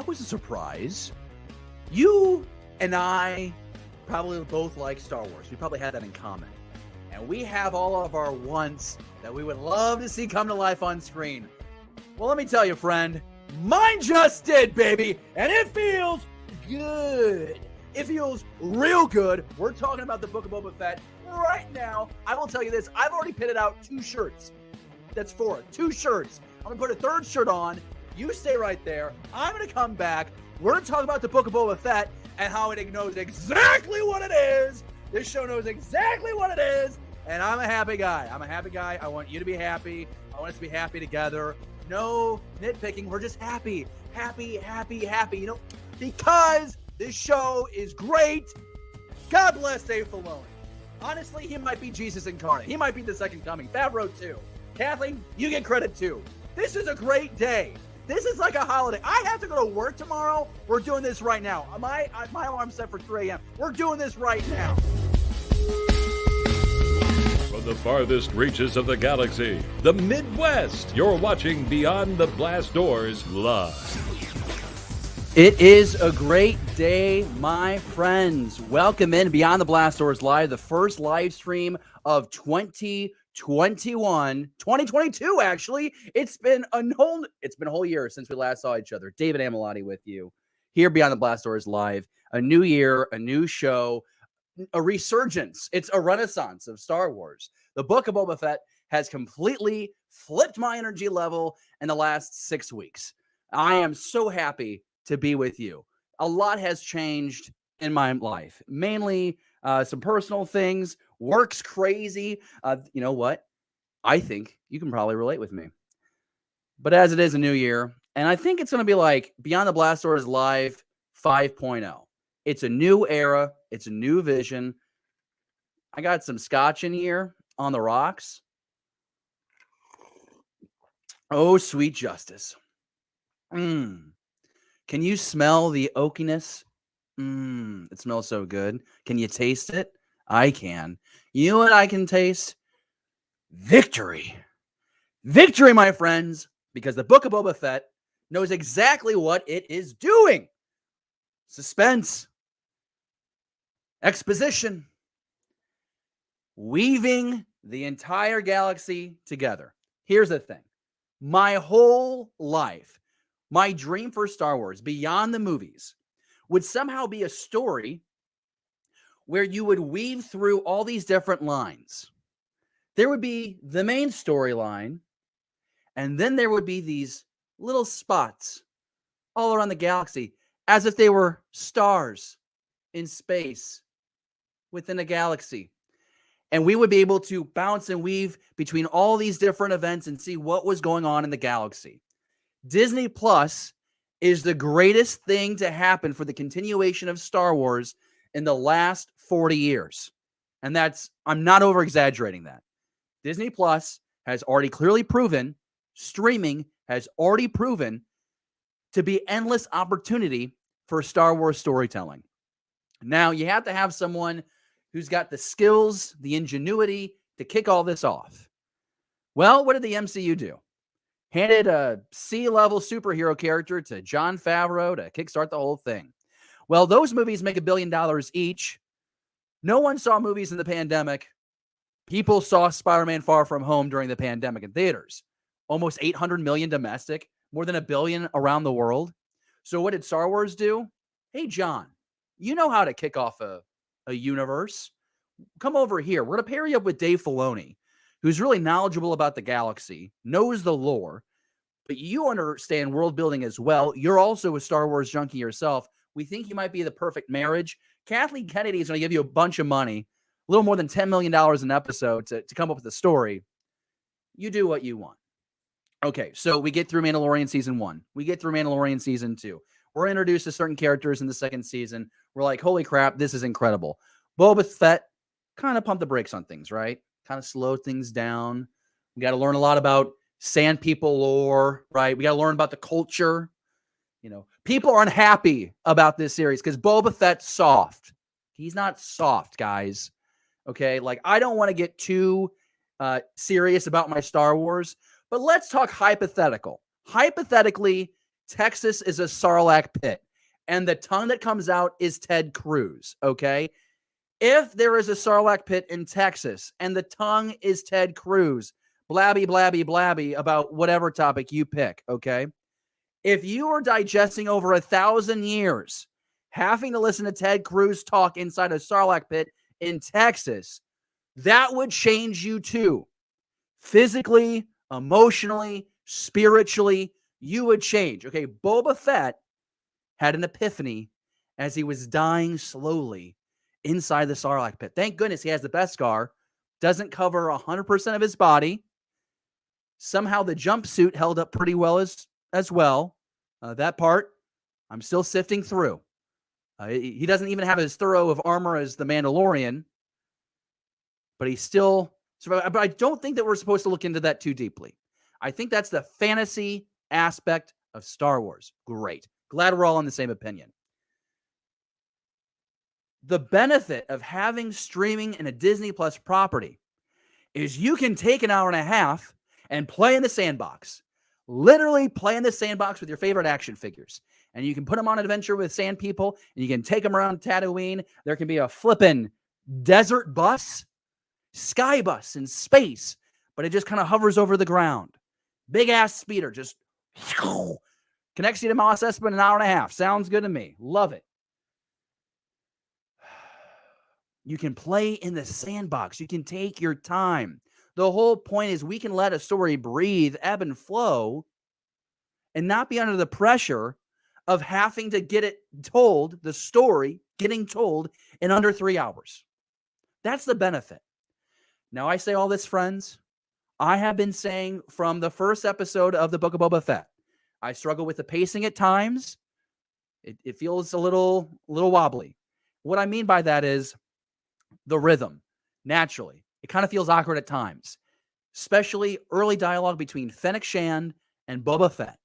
that was a surprise. You and I probably both like Star Wars. We probably had that in common. And we have all of our wants that we would love to see come to life on screen. Well, let me tell you, friend, mine just did, baby. And it feels good. It feels real good. We're talking about the Book of Boba Fett right now. I will tell you this. I've already pitted out 2 shirts. That's 4. 2 shirts. I'm going to put a 3rd shirt on. You stay right there. I'm going to come back. We're going to talk about the Book of Boba Fett and how it knows exactly what it is. This show knows exactly what it is. And I'm a happy guy. I'm a happy guy. I want you to be happy. I want us to be happy together. No nitpicking. We're just happy. Happy, happy, happy. You know, because this show is great. God bless Dave Filoni. Honestly, he might be Jesus incarnate. He might be the second coming. Favreau too. Kathleen, you get credit too. This is a great day. This is like a holiday. I have to go to work tomorrow. We're doing this right now. My alarm's set for 3 a.m. We're doing this right now. From the farthest reaches of the galaxy, the Midwest, you're watching Beyond the Blast Doors live. It is a great day, my friends. Welcome in Beyond the Blast Doors Live, the first live stream of 2022, actually. It's been a whole year since we last saw each other. David Amilati with you here Beyond the Blast Doors Live. A new year, a new show, a resurgence. It's a renaissance of Star Wars. The Book of Boba Fett has completely flipped my energy level in the last 6 weeks. I am so happy to be with you. A lot has changed in my life, mainly some personal things. Work's crazy. You know what? I think you can probably relate with me. But as it is a new year, and I think it's going to be like Beyond the Blast Doors Live 5.0. It's a new era. It's a new vision. I got some scotch in here on the rocks. Oh, sweet justice. Can you smell the oakiness? It smells so good. Can you taste it? I can. You know what I can taste? Victory. Victory, my friends, because the Book of Boba Fett knows exactly what it is doing. Suspense. Exposition. Weaving the entire galaxy together. Here's the thing. My whole life, my dream for Star Wars, beyond the movies, would somehow be a story where you would weave through all these different lines. There would be the main storyline, and then there would be these little spots all around the galaxy, as if they were stars in space within a galaxy. And we would be able to bounce and weave between all these different events and see what was going on in the galaxy. Disney Plus is the greatest thing to happen for the continuation of Star Wars in the last 40 years. And I'm not over-exaggerating that. Disney Plus has already clearly proven, streaming has already proven to be endless opportunity for Star Wars storytelling. Now, you have to have someone who's got the skills, the ingenuity to kick all this off. Well, what did the MCU do? Handed a C-level superhero character to Jon Favreau to kickstart the whole thing. Well, those movies make $1 billion each. No one saw movies in the pandemic. People saw Spider-Man Far From Home during the pandemic in theaters. Almost 800 million domestic, more than $1 billion around the world. So what did Star Wars do? Hey, John, you know how to kick off a universe. Come over here. We're going to pair you up with Dave Filoni, who's really knowledgeable about the galaxy, knows the lore, but you understand world building as well. You're also a Star Wars junkie yourself. We think you might be the perfect marriage. Kathleen Kennedy is going to give you a bunch of money, a little more than $10 million an episode to come up with a story. You do what you want. Okay, so we get through Mandalorian Season 1. We get through Mandalorian Season 2. We're introduced to certain characters in the second season. We're like, holy crap, this is incredible. Boba Fett kind of pumped the brakes on things, right? Kind of slow things down. We got to learn a lot about Sand People lore, right? We got to learn about the culture. You know, people are unhappy about this series because Boba Fett's soft. He's not soft, guys. Okay, like I don't want to get too serious about my Star Wars, but let's talk hypothetical. Hypothetically, Texas is a Sarlacc pit, and the tongue that comes out is Ted Cruz, okay? If there is a Sarlacc pit in Texas and the tongue is Ted Cruz, blabby, blabby, blabby about whatever topic you pick, okay? If you are digesting over 1,000 years, having to listen to Ted Cruz talk inside a Sarlacc pit in Texas, that would change you too. Physically, emotionally, spiritually, you would change. Okay, Boba Fett had an epiphany as he was dying slowly inside the Sarlacc pit. Thank goodness he has the best scar. Doesn't cover 100% of his body. Somehow the jumpsuit held up pretty well as well. That part, I'm still sifting through. He doesn't even have as thorough of armor as the Mandalorian, but he's still surviving. But I don't think that we're supposed to look into that too deeply. I think that's the fantasy aspect of Star Wars. Great. Glad we're all on the same opinion. The benefit of having streaming in a Disney Plus property is you can take an hour and a half and play in the sandbox. Literally play in the sandbox with your favorite action figures. And you can put them on an adventure with sand people, and you can take them around Tatooine. There can be a flippin' desert bus, sky bus in space, but it just kind of hovers over the ground. Big ass speeder just connects you to Mos Espa in an hour and a half. Sounds good to me. Love it. You can play in the sandbox. You can take your time. The whole point is we can let a story breathe, ebb and flow, and not be under the pressure of having to get it told, the story getting told in under 3 hours. That's the benefit. Now, I say all this, friends. I have been saying from the first episode of the Book of Boba Fett, I struggle with the pacing at times. It feels a little wobbly. What I mean by that is the rhythm, naturally. It kind of feels awkward at times, especially early dialogue between Fennec Shand and Boba Fett.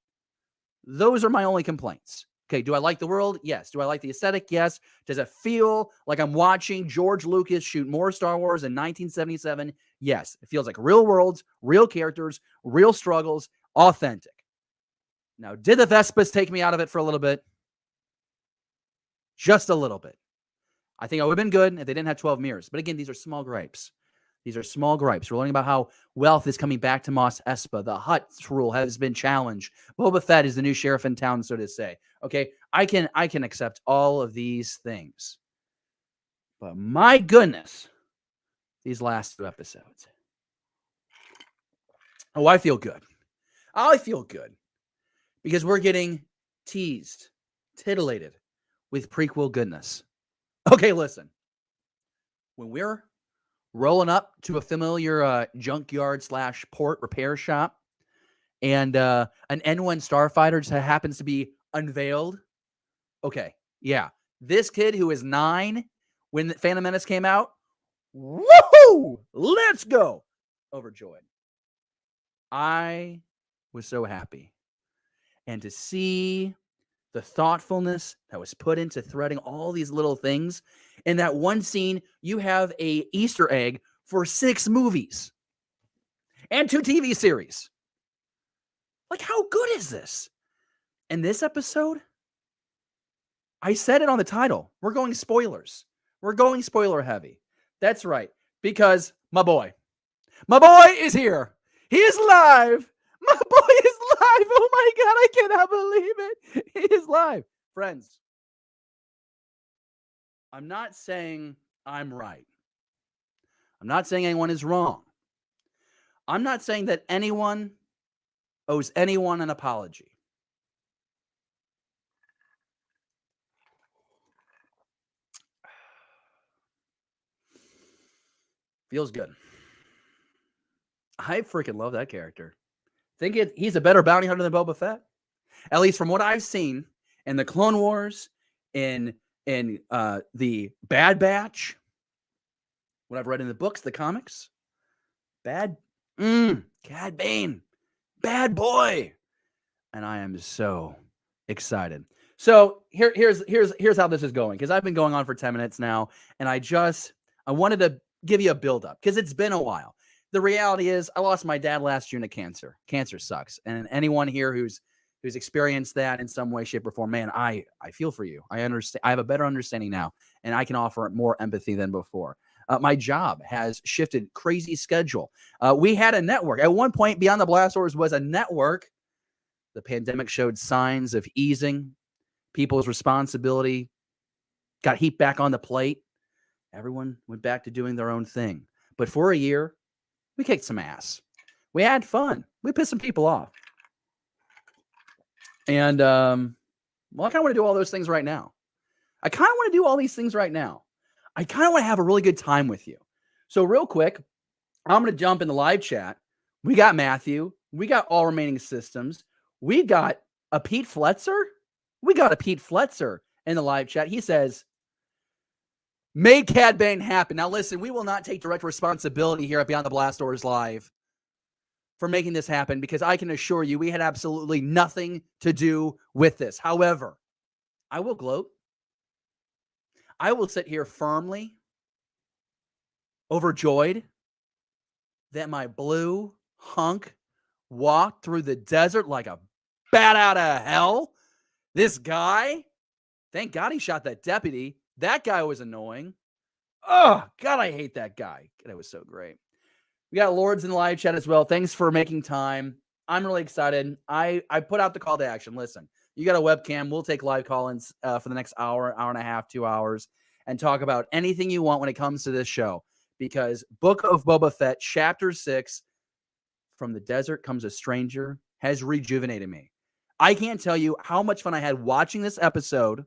Those are my only complaints. Okay, do I like the world? Yes. Do I like the aesthetic? Yes. Does it feel like I'm watching George Lucas shoot more Star Wars in 1977? Yes. It feels like real worlds, real characters, real struggles, authentic. Now, did the Vespas take me out of it for a little bit? Just a little bit. I think I would have been good if they didn't have 12 mirrors. But again, these are small gripes. These are small gripes. We're learning about how wealth is coming back to Mos Espa. The Hutt rule has been challenged. Boba Fett is the new sheriff in town, so to say. Okay, I can accept all of these things. But my goodness, these last 2 episodes. Oh, I feel good. I feel good. Because we're getting teased, titillated with prequel goodness. Okay, listen. When we're rolling up to a familiar junkyard / port repair shop, and an N1 starfighter just happens to be unveiled. Okay, yeah. This kid who is 9 when the Phantom Menace came out, woohoo! Let's go! Overjoyed. I was so happy. And to see the thoughtfulness that was put into threading all these little things. In that one scene, you have a Easter egg for 6 movies and 2 TV series. Like, how good is this? And this episode, I said it on the title. We're going spoilers. We're going spoiler heavy. That's right. Because my boy is here. He is live. My boy is live. Oh my God, I cannot believe it. He is live. Friends, I'm not saying I'm right. I'm not saying anyone is wrong. I'm not saying that anyone owes anyone an apology. Feels good. I freaking love that character. He's a better bounty hunter than Boba Fett. At least from what I've seen in the Clone Wars, in the Bad Batch, what I've read in the books, the comics. Cad Bane, bad boy. And I am so excited. So here's how this is going, because I've been going on for 10 minutes now, and I wanted to give you a build up because it's been a while. The reality is I lost my dad last June to cancer. Cancer sucks. And anyone here who's who's experienced that in some way, shape, or form, man, I feel for you. I understand. I have a better understanding now, and I can offer more empathy than before. My job has shifted crazy schedule. We had a network. At one point, Beyond the Blast Doors was a network. The pandemic showed signs of easing. People's responsibility got heaped back on the plate. Everyone went back to doing their own thing. But for a year, we kicked some ass. We had fun. We pissed some people off. And, well, I kind of want to do all those things right now. I kind of want to do all these things right now. I kind of want to have a really good time with you. So real quick, I'm going to jump in the live chat. We got Matthew. We got All Remaining Systems. We got a Pete Fletzer. We got a Pete Fletzer in the live chat. He says, make Cad Bane happen. Now, listen, we will not take direct responsibility here at Beyond the Blast Doors Live for making this happen, because I can assure you we had absolutely nothing to do with this. However, I will gloat. I will sit here firmly overjoyed that my blue hunk walked through the desert like a bat out of hell. This guy, thank God he shot that deputy. That guy was annoying. Oh, God, I hate that guy. That was so great. We got Lords in the live chat as well. Thanks for making time. I'm really excited. I put out the call to action. Listen, you got a webcam. We'll take live call-ins for the next hour and a half, 2 hours, and talk about anything you want when it comes to this show. Because Book of Boba Fett, Chapter 6, From the Desert Comes a Stranger, has rejuvenated me. I can't tell you how much fun I had watching this episode,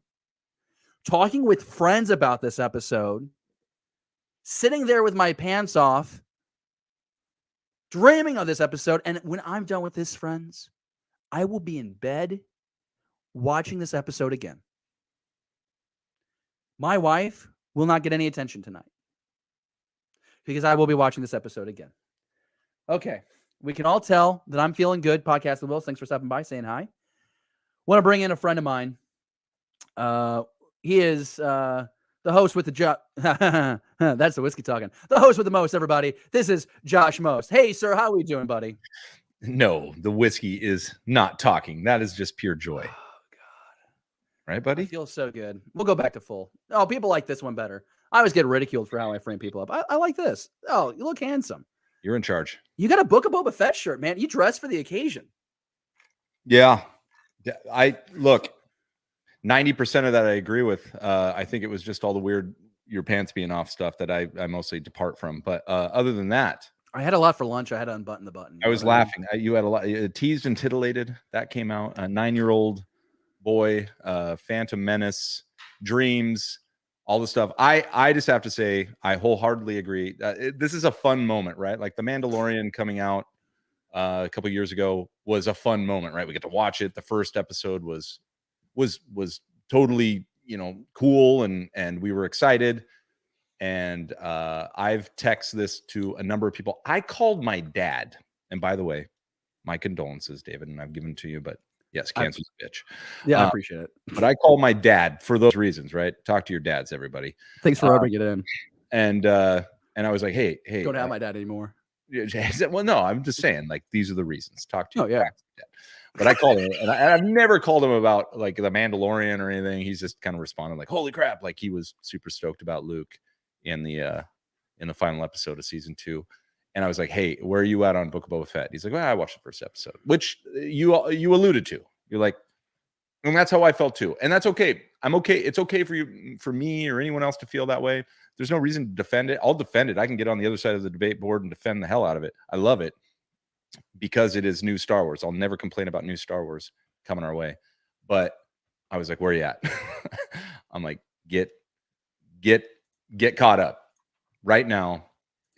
talking with friends about this episode, sitting there with my pants off, dreaming of this episode. And when I'm done with this, friends, I will be in bed watching this episode again. My wife will not get any attention tonight because I will be watching this episode again. Okay. We can all tell that I'm feeling good. Podcast with Wills. Thanks for stopping by, saying hi. Want to bring in a friend of mine. He is the host with the that's the whiskey talking. The host with the most, everybody. This is Josh Most. Hey, sir, how are we doing, buddy? No, the whiskey is not talking. That is just pure joy. Oh, God. Right, buddy? I feel so good. We'll go back to full. Oh, people like this one better. I always get ridiculed for how I frame people up. I like this. Oh, you look handsome. You're in charge. You got a Book of Boba Fett shirt, man. You dress for the occasion. Yeah. I look, 90% of that I agree with. I think it was just all the weird your pants being off stuff that I mostly depart from. But other than that, I had a lot for lunch. I had to unbutton the button. I was laughing. You had a lot. Teased and Titillated. That came out. A 9-year-old boy, Phantom Menace, Dreams, all the stuff. I just have to say, I wholeheartedly agree. This is a fun moment, right? Like The Mandalorian coming out a couple years ago was a fun moment, right? We get to watch it. The first episode was totally, cool, and we were excited. And I've texted this to a number of people. I called my dad, and by the way, my condolences, David, and I've given to you, but yes, cancer's a bitch. Yeah, I appreciate it. But I called my dad for those reasons, right? Talk to your dads, everybody. Thanks for rubbing it in. And I was like, hey, don't have my dad anymore. Well, no, I'm just saying, like, these are the reasons. Talk to your dad. But I called him, and I've never called him about like The Mandalorian or anything. He's just kind of responded like, holy crap, like he was super stoked about Luke in the final episode of season 2. And I was like, hey, where are you at on Book of Boba Fett? He's like, well, I watched the first episode, which you alluded to. You're like, and that's how I felt too. And that's okay. I'm okay. It's okay for you, for me or anyone else to feel that way. There's no reason to defend it. I'll defend it. I can get on the other side of the debate board and defend the hell out of it. I love it because it is new Star Wars. I'll never complain about new Star Wars coming our way. But I was like, where are you at? I'm like, get caught up right now.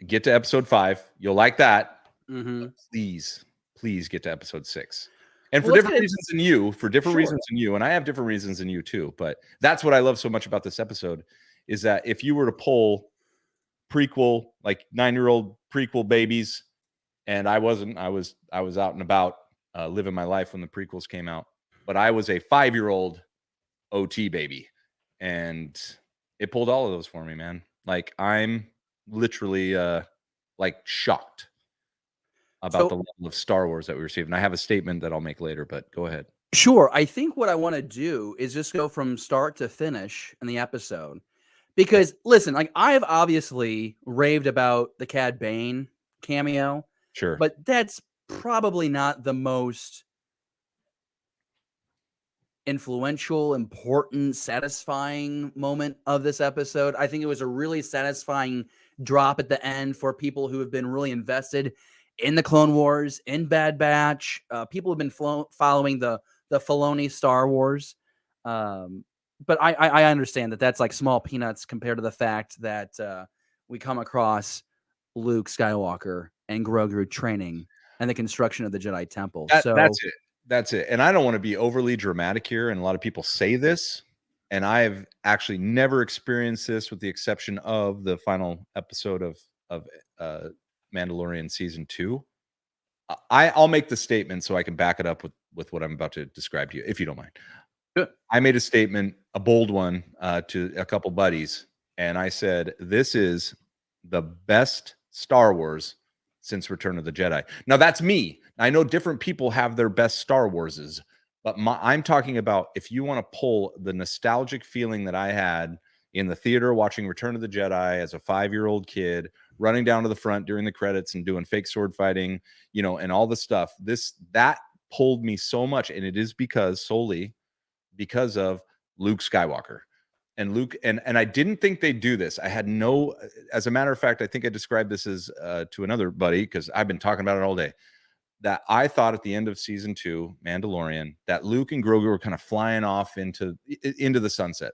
Get to episode 5. You'll like that. Mm-hmm. Please get to episode 6. And for different reasons than you, and I have different reasons than you too. But that's what I love so much about this episode is that if you were to poll prequel, like 9-year-old prequel babies, and I wasn't, I was out and about living my life when the prequels came out, but I was a 5-year-old OT baby, and it pulled all of those for me, man. Like I'm literally like shocked about the level of Star Wars that we received. And I have a statement that I'll make later, but go ahead. Sure. I think what I want to do is just go from start to finish in the episode. Because listen, like I've obviously raved about the Cad Bane cameo, Sure. but that's probably not the most influential, important, satisfying moment of this episode. I think it was a really satisfying drop at the end for people who have been really invested in the Clone Wars, in Bad Batch. People have been following the Filoni Star Wars. But I understand that that's like small peanuts compared to the fact that we come across Luke Skywalker and Grogu training and the construction of the Jedi Temple. That's it. That's it. And I don't want to be overly dramatic here. And a lot of people say this, and I've actually never experienced this with the exception of the final episode of Mandalorian season 2. I'll make the statement so I can back it up with what I'm about to describe to you, if you don't mind. Good. I made a statement, a bold one, to a couple buddies, and I said, this is the best Star Wars since Return of the Jedi. Now, that's me. I know different people have their best Star Warses, but I'm talking about if you want to pull the nostalgic feeling that I had in the theater watching Return of the Jedi as a 5-year-old kid, running down to the front during the credits and doing fake sword fighting, and all the stuff. That pulled me so much, and it is solely because of Luke Skywalker. And Luke, and I didn't think they'd do this. As a matter of fact, I think I described this as to another buddy, because I've been talking about it all day, that I thought at the end of season 2, Mandalorian, that Luke and Grogu were kind of flying off into the sunset,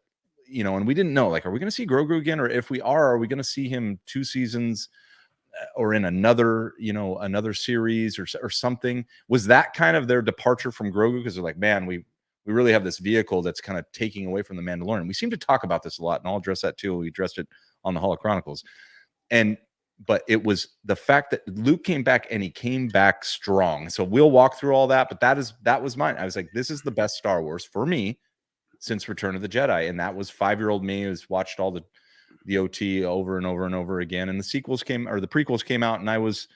and we didn't know, like, are we going to see Grogu again? Or if we are we going to see him 2 seasons or in another series or something? Was that kind of their departure from Grogu? Because they're like, man, we really have this vehicle that's kind of taking away from the Mandalorian. We seem to talk about this a lot, and I'll address that too. We addressed it on the Hall of Chronicles. But it was the fact that Luke came back, and he came back strong. So we'll walk through all that, but that was mine. I was like, this is the best Star Wars for me since Return of the Jedi. And that was 5-year-old me who's watched all the OT over and over and over again. And the prequels came out, and I was,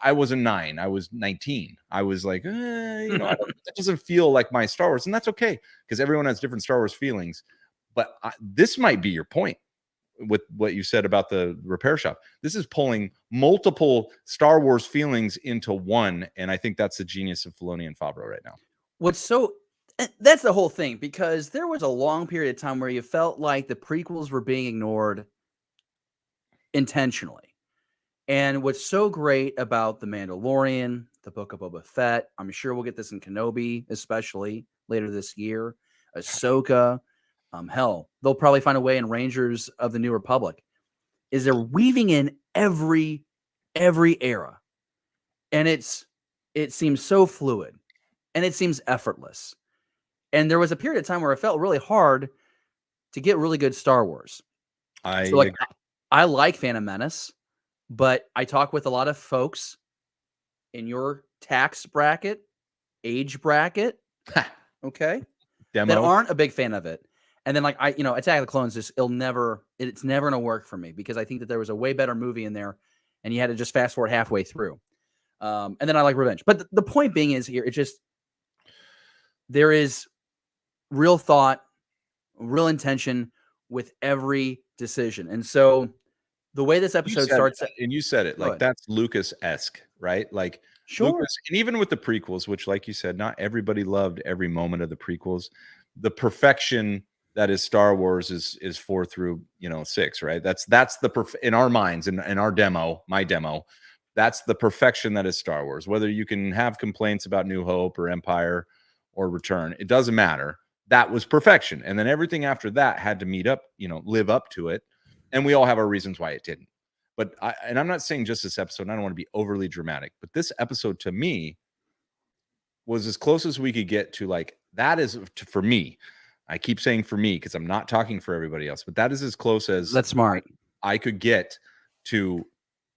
I wasn't 9, I was 19. I was like, that doesn't feel like my Star Wars. And that's okay, because everyone has different Star Wars feelings. But this might be your point with what you said about the repair shop. This is pulling multiple Star Wars feelings into one. And I think that's the genius of Filoni and Favreau right now. That's the whole thing, because there was a long period of time where you felt like the prequels were being ignored intentionally. And what's so great about The Mandalorian, the Book of Boba Fett, I'm sure we'll get this in Kenobi, especially later this year, Ahsoka, hell, they'll probably find a way in Rangers of the New Republic, is they're weaving in every era. And it seems so fluid, and it seems effortless. And there was a period of time where it felt really hard to get really good Star Wars. I like Phantom Menace, but I talk with a lot of folks in your tax bracket, age bracket, okay, that aren't a big fan of it. And then Attack of the Clones, it's never going to work for me, because I think that there was a way better movie in there, and you had to just fast forward halfway through. And then I like Revenge. But the point being is here, there is real thought, real intention with every decision. And so the way this episode starts, and you said it, like, that's Lucas-esque, right? Like, sure. Lucas, and even with the prequels, which, like you said, not everybody loved every moment of the prequels. The perfection that is Star Wars is 4 through 6, right? That's in our minds, in our demo, my demo, that's the perfection that is Star Wars. Whether you can have complaints about New Hope or Empire or Return, it doesn't matter. That was perfection. And then everything after that had to live up to it. And we all have our reasons why it didn't. But I'm not saying just this episode, and I don't want to be overly dramatic, but this episode to me was as close as we could get to, like, that is for me. I keep saying for me, because I'm not talking for everybody else, but that is as close as that's smart I could get to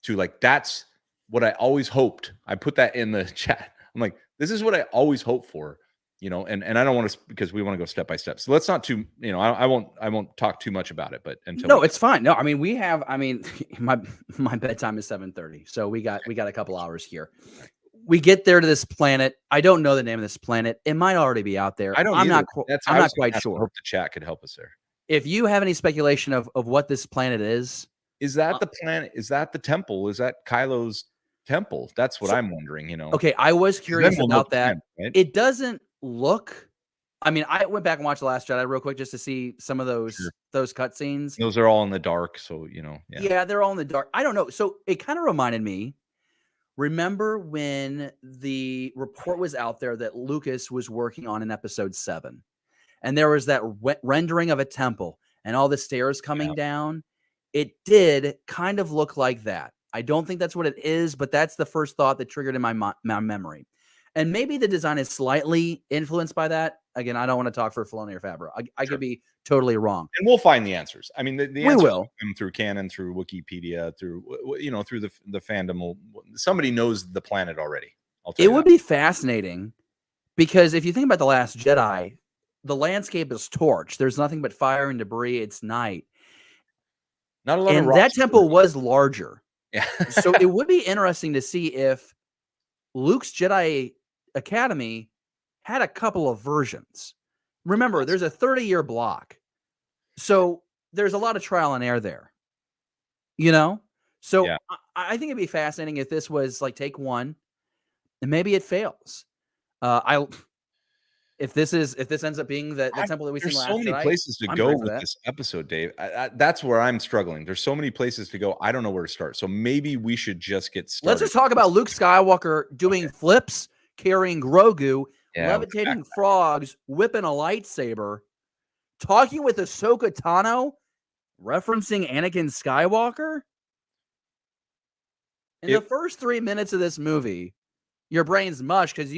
like, that's what I always hoped. I put that in the chat. I'm like, this is what I always hope for, and I don't want to, because we want to go step by step. So let's not I won't talk too much about it, but it's fine. No, I mean, my bedtime is 7:30. So we got a couple hours here. we get there to this planet. I don't know the name of this planet. It might already be out there. I don't I'm either. not I'm I not was gonna quite ask, I sure. hope the chat could help us there. If you have any speculation of what this planet is that the planet? Is that the temple? Is that Kylo's temple? That's what I'm wondering, you know. okay, I was 'Cause then curious we'll know about the that. planet, right? It doesn't look I mean, I went back and watched The Last Jedi real quick just to see some of Sure. those cutscenes. Those are all in the dark, so, you know, yeah. Yeah, they're all in the dark. I don't know. So it kind of reminded me. Remember when the report was out there that Lucas was working on in episode 7, and there was that rendering of a temple and all the stairs coming down? It did kind of look like that. I don't think that's what it is, but that's the first thought that triggered in my memory. And maybe the design is slightly influenced by that. Again, I don't want to talk for Filoni or Favreau. I Sure. could be totally wrong. And we'll find the answers. I mean, the We answers will. come through canon, through Wikipedia, through you know, through the fandom. Somebody knows the planet already. I'll tell It you would that. be fascinating because if you think about The Last Jedi, the landscape is torched. There's nothing but fire and debris. It's night. Not a lot of And rocks. that temple was larger. Yeah. So it would be interesting to see if Luke's Jedi Academy had a couple of versions. Remember, there's a 30-year block. So there's a lot of trial and error there. You know? So Yeah. I think it'd be fascinating if this was like take one and maybe it fails. If this ends up being the temple that we see in There's Last so many Jedi, places to I'm go ready for with that. this episode, Dave. That's where I'm struggling. There's so many places to go. I don't know where to start. So maybe we should just get started. Let's just talk about Luke Skywalker doing flips, carrying Grogu, Yeah, with the levitating frogs, whipping a lightsaber, talking with Ahsoka Tano, referencing Anakin Skywalker. In the first 3 minutes of this movie, your brain's mush because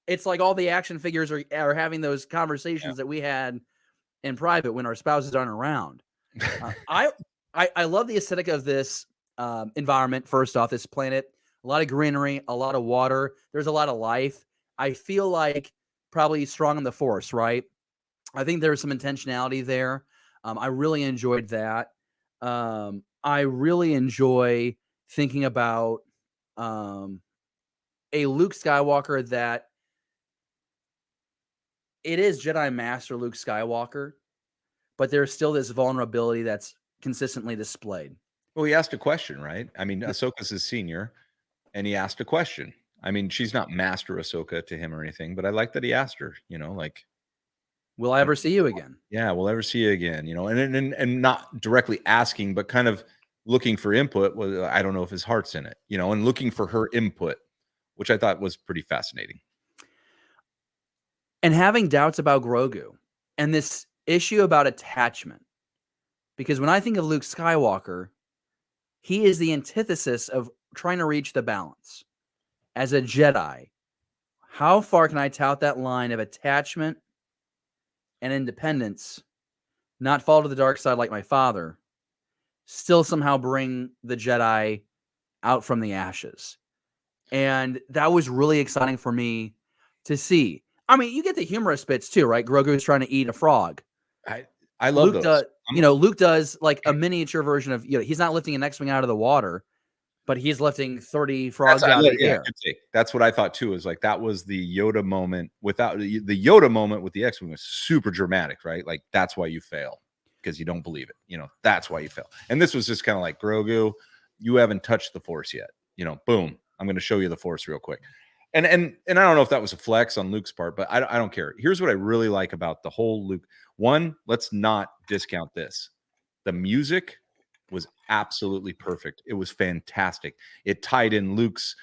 it's like all the action figures are having those conversations that we had in private when our spouses aren't around. I love the aesthetic of this environment. First off, this planet, a lot of greenery, a lot of water. There's a lot of life. I feel like probably strong on the Force, right? I think there's some intentionality there. I really enjoyed that. I really enjoy thinking about a Luke Skywalker that it is Jedi Master Luke Skywalker, but there's still this vulnerability that's consistently displayed. Well, he asked a question, right? I mean, Ahsoka's his senior, and he asked a question. I mean, she's not Master Ahsoka to him or anything, but I like that he asked her, you know, like, will I ever see you again? Yeah, we'll ever see you again, you know, and not directly asking, but kind of looking for input. Well, I don't know if his heart's in it, you know, and looking for her input, which I thought was pretty fascinating. And having doubts about Grogu and this issue about attachment. Because when I think of Luke Skywalker, he is the antithesis of trying to reach the balance. As a Jedi, how far can I tout that line of attachment and independence, not fall to the dark side like my father, still somehow bring the Jedi out from the ashes? And that was really exciting for me to see. I mean, you get the humorous bits too, right? Grogu's trying to eat a frog. I love Luke those. Luke does like a miniature version of, he's not lifting an X-Wing out of the water, but he's lifting 30 frogs out of the air. That's what I thought too, is like that was the Yoda moment. Without the Yoda moment with the X-Wing was super dramatic, right? Like that's why you fail, because you don't believe it. You know, that's why you fail. And this was just kind of like, Grogu, you haven't touched the Force yet. You know, boom, I'm going to show you the Force real quick. And I don't know if that was a flex on Luke's part, but I don't care. Here's what I really like about the whole Luke. One, let's not discount this. The music was absolutely perfect. It was fantastic. It tied in Luke's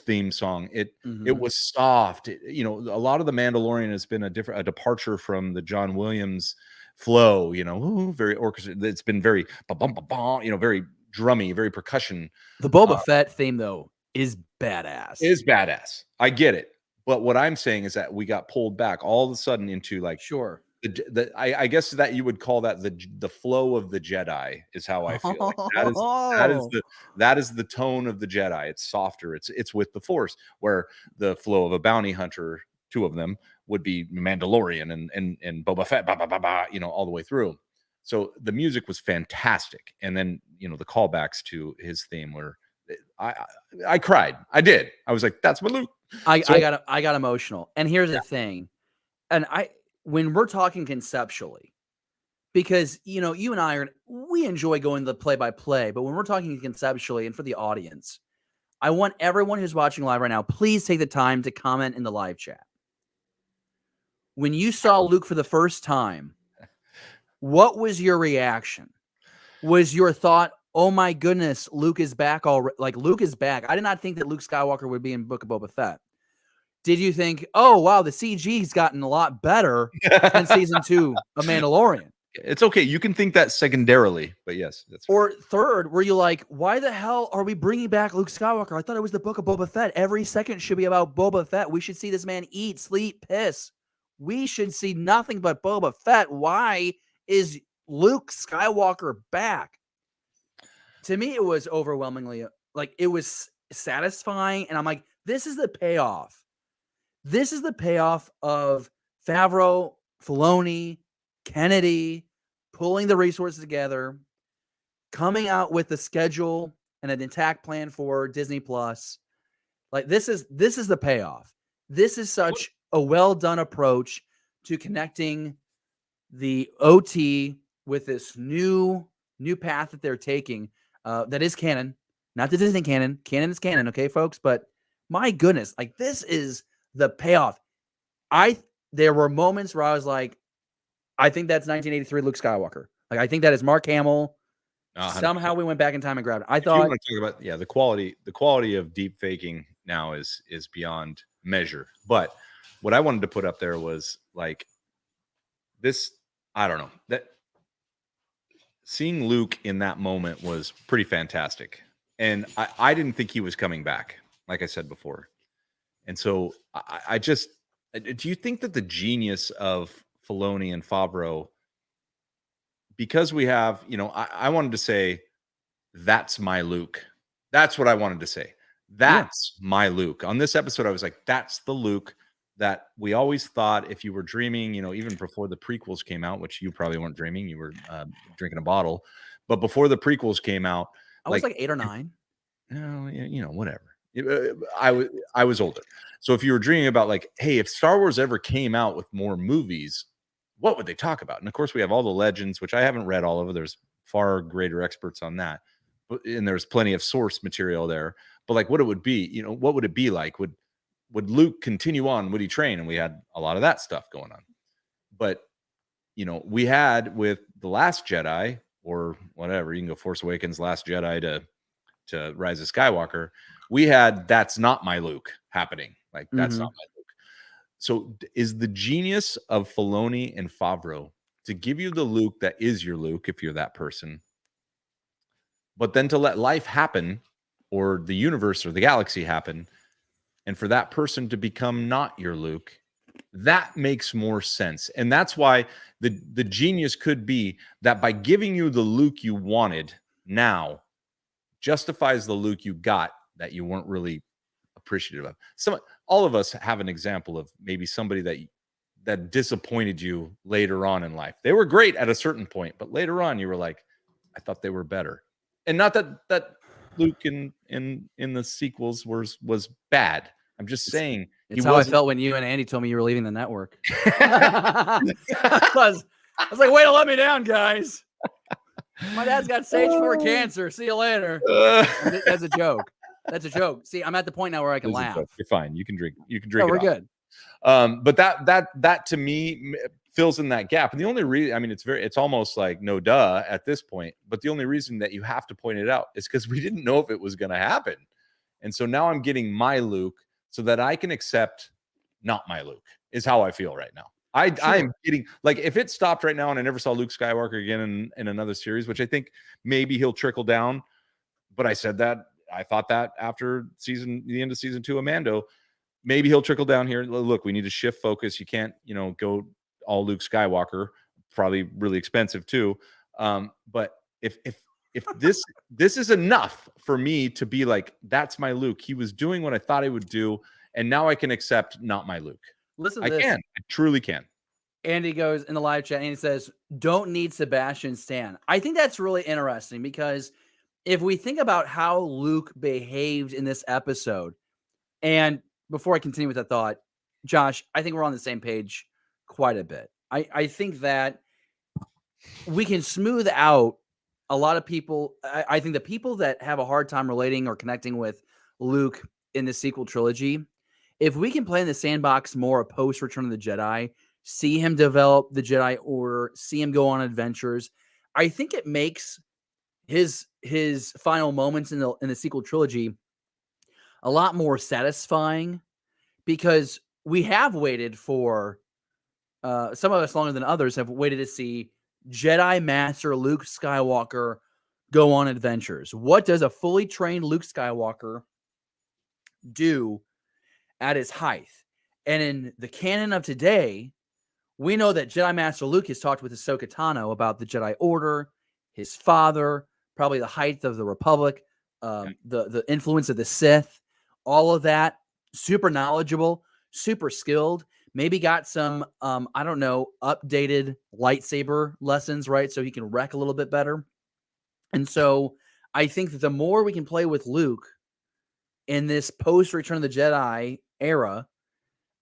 theme song. It was soft. A lot of The Mandalorian has been a departure from the John Williams flow. You know, very orchestrated. It's been very very drummy, very percussion. The Boba Fett theme though is badass. It is badass. I get it. But what I'm saying is that we got pulled back all of a sudden into like, sure. I guess that you would call that the flow of the Jedi is how I feel. Like that is the tone of the Jedi. It's softer. It's with the Force, where the flow of a bounty hunter, two of them, would be Mandalorian and Boba Fett, all the way through. So the music was fantastic, and then the callbacks to his theme were I cried. I did. I was like, that's my Luke. I got emotional. And here's the thing. And when we're talking conceptually, because you and I we enjoy going to the play-by-play, but when we're talking conceptually and for the audience, I want everyone who's watching live right now, please take the time to comment in the live chat. When you saw Luke for the first time, what was your reaction? Was your thought, oh my goodness, Luke is back already? Like, Luke is back. I did not think that Luke Skywalker would be in Book of Boba Fett. Did you think, oh, wow, the CG's gotten a lot better since season 2 of Mandalorian? It's okay. You can think that secondarily, but yes. That's or third, were you like, why the hell are we bringing back Luke Skywalker? I thought it was the Book of Boba Fett. Every second should be about Boba Fett. We should see this man eat, sleep, piss. We should see nothing but Boba Fett. Why is Luke Skywalker back? To me, it was overwhelmingly, like, it was satisfying. And I'm like, this is the payoff. This is the payoff of Favreau, Filoni, Kennedy pulling the resources together, coming out with a schedule and an attack plan for Disney Plus. Like, this is the payoff. This is such a well done approach to connecting the OT with this new path that they're taking. That is canon, not the Disney canon. Canon is canon, okay, folks. But my goodness, like, this is the payoff. There were moments where I was like, I think that's 1983 Luke Skywalker. Like, I think that is Mark Hamill. 100%. Somehow we went back in time and grabbed it. I thought, you want to talk about, the quality of deep faking now is beyond measure. But what I wanted to put up there was like this. I don't know, that seeing Luke in that moment was pretty fantastic, and I didn't think he was coming back, like I said before. And so I just, do you think that the genius of Filoni and Favreau, because we have, I wanted to say, that's my Luke. That's what I wanted to say. That's my Luke. On this episode, I was like, that's the Luke that we always thought, if you were dreaming, even before the prequels came out, which you probably weren't dreaming, you were drinking a bottle. But before the prequels came out, I was like 8 or 9. No, whatever. I was older. So if you were dreaming about, like, hey, if Star Wars ever came out with more movies, what would they talk about? And of course, we have all the legends, which I haven't read all of. There's far greater experts on that, and there's plenty of source material there. But like, what it would be, what would it be like? Would Luke continue on? Would he train? And we had a lot of that stuff going on. But we had with The Last Jedi, or whatever, you can go Force Awakens, Last Jedi to Rise of Skywalker. We had That's Not My Luke happening. Like, that's not my Luke. So is the genius of Filoni and Favreau to give you the Luke that is your Luke, if you're that person, but then to let life happen, or the universe or the galaxy happen, and for that person to become not your Luke? That makes more sense. And that's why the genius could be that by giving you the Luke you wanted now justifies the Luke you got that you weren't really appreciative of. All of us have an example of maybe somebody that disappointed you later on in life. They were great at a certain point, but later on you were like, I thought they were better. And not that Luke in the sequels was bad. I'm just saying, it's how I felt when you and Andy told me you were leaving the network. I was like, way to let me down, guys. My dad's got stage 4 cancer. See you later. That's a joke. That's a joke. See, I'm at the point now where I can laugh. You're fine. You can drink. No, we're good. But that to me fills in that gap. And the only reason, I mean, it's almost like no duh at this point. But the only reason that you have to point it out is because we didn't know if it was going to happen. And so now I'm getting my Luke so that I can accept not my Luke, is how I feel right now. I'm getting, like, if it stopped right now and I never saw Luke Skywalker again in another series, which I think maybe he'll trickle down. But I thought that after the end of season 2 of Mando, maybe he'll trickle down here. Look, we need to shift focus. You can't, go all Luke Skywalker, probably really expensive too. But if this is enough for me to be like, that's my Luke. He was doing what I thought he would do, and now I can accept not my Luke. Listen to this. I truly can. Andy goes in the live chat and he says, don't need Sebastian Stan. I think that's really interesting because if we think about how Luke behaved in this episode, and before I continue with that thought, Josh, I think we're on the same page quite a bit. I think that we can smooth out a lot of people. I think the people that have a hard time relating or connecting with Luke in the sequel trilogy, if we can play in the sandbox more post Return of the Jedi, see him develop the Jedi Order, see him go on adventures, I think it makes his final moments in the sequel trilogy a lot more satisfying, because we have waited for some of us longer than others have waited to see Jedi Master Luke Skywalker go on adventures. What does a fully trained Luke Skywalker do at his height? And in the canon of today, we know that Jedi Master Luke has talked with Ahsoka Tano about the Jedi Order, his father, probably the height of the Republic, the influence of the Sith, all of that. Super knowledgeable, super skilled. Maybe got some, I don't know, updated lightsaber lessons, right? So he can wreck a little bit better. And so I think that the more we can play with Luke in this post Return of the Jedi era,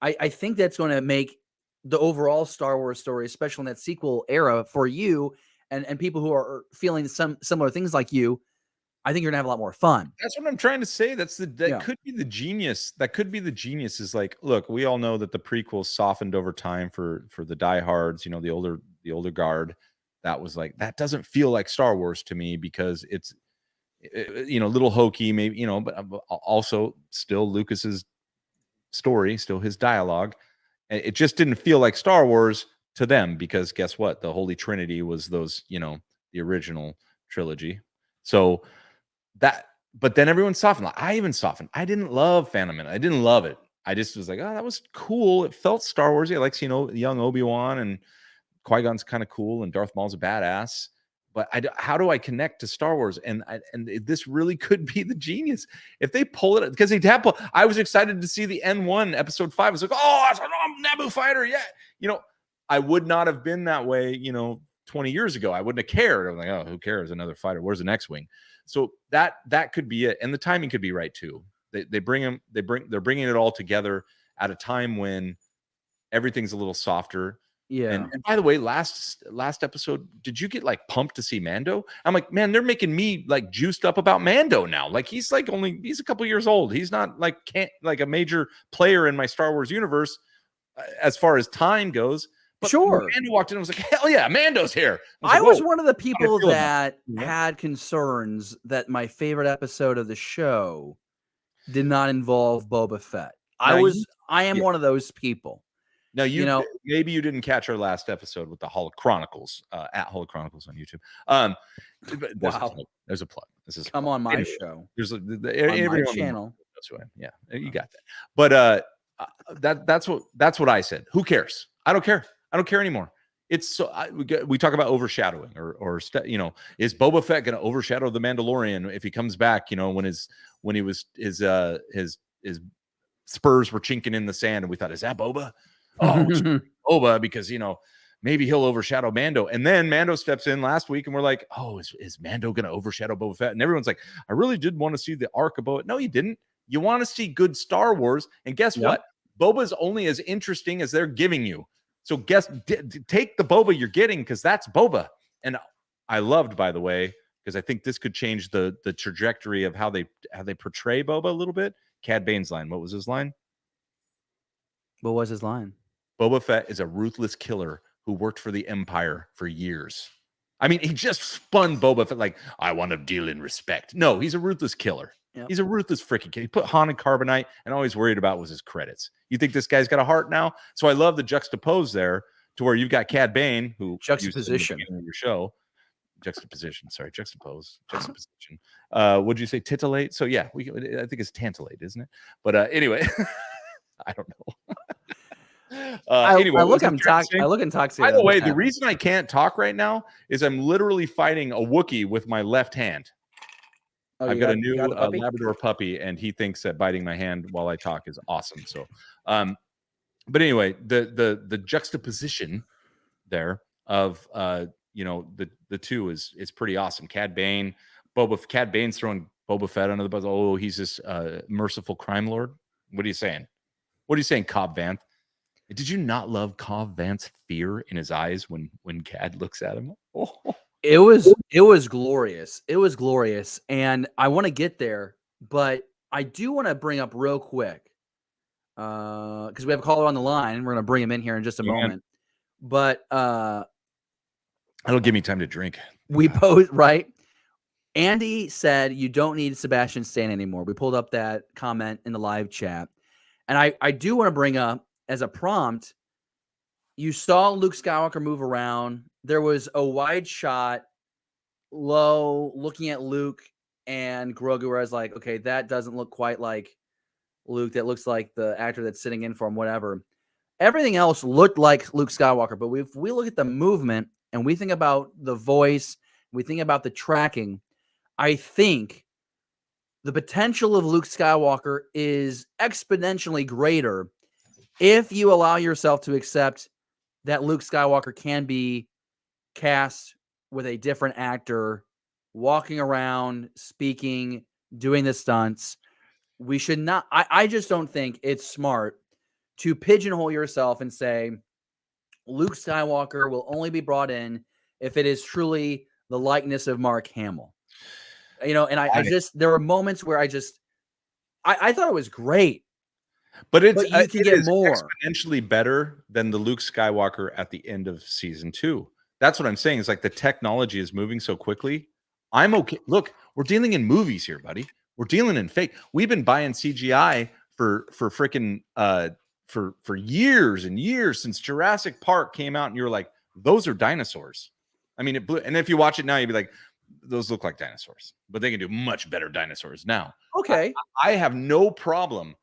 I think that's going to make the overall Star Wars story, especially in that sequel era, for you and people who are feeling some similar things like you, I think you're gonna have a lot more fun. That's what I'm trying to say. Could be the genius. That could be the genius. Is like, look, we all know that the prequels softened over time for the diehards. You know, the older guard. That was like, that doesn't feel like Star Wars to me, because it's, you know, a little hokey, maybe, you know, but also still Lucas's story, still his dialogue. It just didn't feel like Star Wars to them, because guess what? The Holy Trinity was those, you know, the original trilogy. So that, but then everyone softened. Like, I even softened. I didn't love Phantom Menace. I didn't love it. I just was like, oh, that was cool. It felt Star Warsy. I like, you know, young Obi-Wan, and Qui-Gon's kind of cool, and Darth Maul's a badass. But how do I connect to Star Wars? And this really could be the genius if they pull it, because I was excited to see the N1 episode 5. I was like, oh, it's a Naboo fighter, yeah. You know, I would not have been that way, you know, 20 years ago. I wouldn't have cared. I'm like, oh, who cares? Another fighter. Where's the next wing? So that could be it, and the timing could be right too. They're bringing it all together at a time when everything's a little softer. Yeah. And by the way, last episode, did you get like pumped to see Mando? I'm like, man, they're making me like juiced up about Mando now. Like, he's a couple years old. He's not like a major player in my Star Wars universe as far as time goes. But sure. Mando walked in, I was like, hell yeah, Mando's here. I was one of the people that had concerns that my favorite episode of the show did not involve Boba Fett. I am one of those people. Now, you know, maybe you didn't catch our last episode with the Holo Chronicles at Holo Chronicles on YouTube. Wow, there's a plug. This is come on my show. There's on my channel. That's right. Yeah, you got that. But that's what I said. Who cares? I don't care. I don't care anymore. It's so we talk about overshadowing, or you know, is Boba Fett going to overshadow the Mandalorian if he comes back? You know, when his spurs were chinking in the sand, and we thought, is that Boba? Oh, Boba, because, you know, maybe he'll overshadow Mando. And then Mando steps in last week, and we're like, oh, is Mando going to overshadow Boba Fett? And everyone's like, I really did want to see the arc of Boba. No, you didn't. You want to see good Star Wars. And guess what? Boba's only as interesting as they're giving you. So take the Boba you're getting, because that's Boba. And I loved, by the way, because I think this could change the trajectory of how they portray Boba a little bit. Cad Bane's line. What was his line? What was his line? Boba Fett is a ruthless killer who worked for the Empire for years. I mean, he just spun Boba Fett like, I want to deal in respect. No, he's a ruthless killer. Yep. He's a ruthless freaking kid. He put Han in carbonite, and all he's worried about was his credits. You think this guy's got a heart now? So I love the juxtapose there, to where you've got Cad Bane, who juxtaposition of your show. Juxtaposition. Would you say titillate? So yeah, I think it's tantillate, isn't it? But anyway, I don't know. Anyway, I look intoxicated. By the way, the reason I can't talk right now is I'm literally fighting a Wookiee with my left hand. Oh, I've got a new Labrador puppy, and he thinks that biting my hand while I talk is awesome. So, but anyway, the juxtaposition there of you know, the two is pretty awesome. Cad Bane, Cad Bane's throwing Boba Fett under the bus. Oh, he's this merciful crime lord. What are you saying? What are you saying, Cobb Vanth? Did you not love Cobb Vanth's fear in his eyes when Cad looks at him? Oh. It was glorious. It was glorious, and I want to get there, but I do want to bring up real quick because we have a caller on the line. We're going to bring him in here in just a moment. But that'll give me time to drink. We post right. Andy said you don't need Sebastian Stan anymore. We pulled up that comment in the live chat, and I do want to bring up as a prompt. You saw Luke Skywalker move around. There was a wide shot, low, looking at Luke and Grogu, where I was like, okay, that doesn't look quite like Luke. That looks like the actor that's sitting in for him, whatever. Everything else looked like Luke Skywalker. But if we look at the movement and we think about the voice, we think about the tracking, I think the potential of Luke Skywalker is exponentially greater if you allow yourself to accept that Luke Skywalker can be cast with a different actor, walking around, speaking, doing the stunts. We should not, I just don't think it's smart to pigeonhole yourself and say Luke Skywalker will only be brought in if it is truly the likeness of Mark Hamill. You know, and I just, there were moments where I thought it was great. But you can get more. Exponentially better than the Luke Skywalker at the end of season 2. That's what I'm saying. Is like the technology is moving so quickly. I'm okay. Look, we're dealing in movies here, buddy. We're dealing in fake. We've been buying CGI for freaking for years and years since Jurassic Park came out, and you're like, those are dinosaurs. I mean, it blew. And if you watch it now, you'd be like, those look like dinosaurs, but they can do much better dinosaurs now. Okay, I have no problem.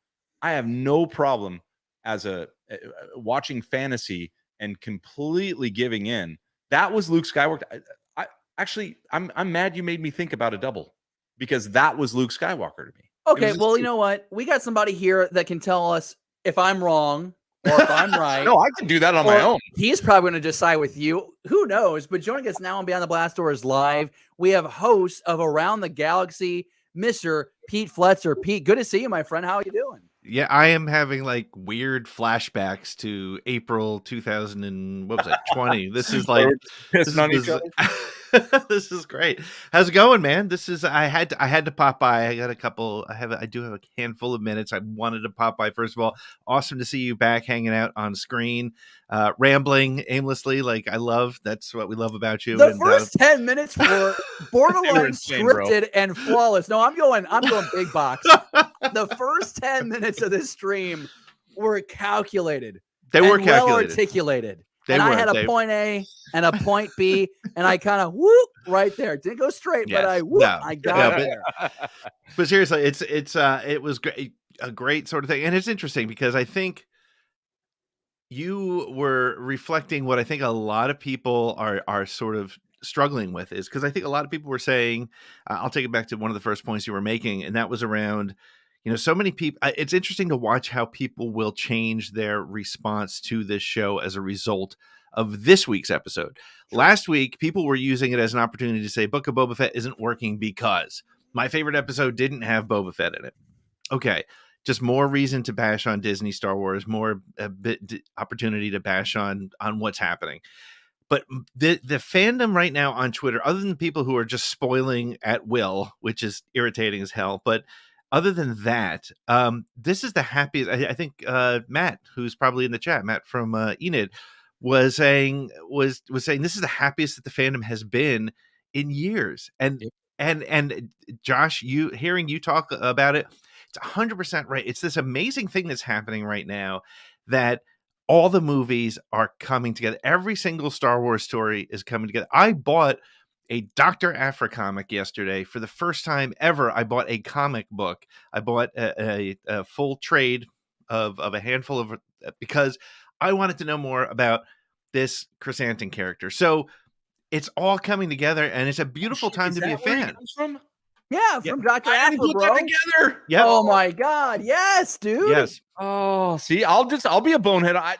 As a watching fantasy and completely giving in. That was Luke Skywalker. I'm mad you made me think about a double, because that was Luke Skywalker to me. Okay, well, you know what? We got somebody here that can tell us if I'm wrong or if I'm right. No, I can do that on my own. He's probably going to decide with you. Who knows? But joining us now on Beyond the Blast Doors Live, we have host of Around the Galaxy, Mr. Pete Fletzer. Pete, good to see you, my friend. How are you doing? Yeah, I am having like weird flashbacks to April 2000 and what was it, 20. This is like this is great. How's it going, man? This is I had to pop by. I got a couple. I do have a handful of minutes. I wanted to pop by. First of all, awesome to see you back hanging out on screen, rambling aimlessly. Like that's what we love about you. The first 10 minutes were borderline insane, scripted and flawless. No, I'm going big box. The first 10 minutes of this stream were calculated. They were calculated. Well articulated. I had a point A and a point B, and I kind of whoop right there. Didn't go straight, but I got there. But seriously, it was great, a great sort of thing, and it's interesting because I think you were reflecting what I think a lot of people are sort of struggling with, is because I think a lot of people were saying, I'll take it back to one of the first points you were making, and that was around, so many people. It's interesting to watch how people will change their response to this show as a result of this week's episode. Last week, people were using it as an opportunity to say Book of Boba Fett isn't working because my favorite episode didn't have Boba Fett in it. Okay, just more reason to bash on Disney Star Wars, more opportunity to bash on what's happening. But the fandom right now on Twitter, other than people who are just spoiling at will, which is irritating as hell, but other than that, this is the happiest. I think Matt, who's probably in the chat, Matt from Enid, was saying this is the happiest that the fandom has been in years. And Josh, hearing you talk about it, it's 100% right. It's this amazing thing that's happening right now that all the movies are coming together. Every single Star Wars story is coming together. I bought a Dr. Aphra comic yesterday. For the first time ever, I bought a comic book. I bought a full trade of a handful of, because I wanted to know more about this Chrysanthemum character. So it's all coming together, and it's a beautiful time to be a fan. From? Yeah, Yeah. from Dr. I didn't Aphra, put that bro. together. Yep. Oh my God. Yes, dude. Yes. Oh, see, I'll be a bonehead. I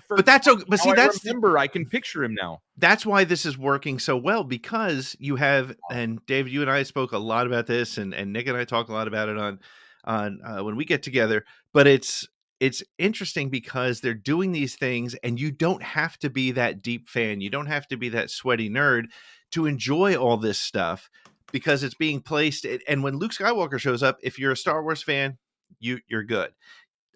But that's okay. But see, I that's remember. I can picture him now. that's why this is working so well, because you have, and David, you and I spoke a lot about this, and Nick and I talk a lot about it on when we get together. But it's interesting because they're doing these things, and you don't have to be that deep fan. You don't have to be that sweaty nerd to enjoy all this stuff, because it's being placed. And when Luke Skywalker shows up, if you're a Star Wars fan, you're good.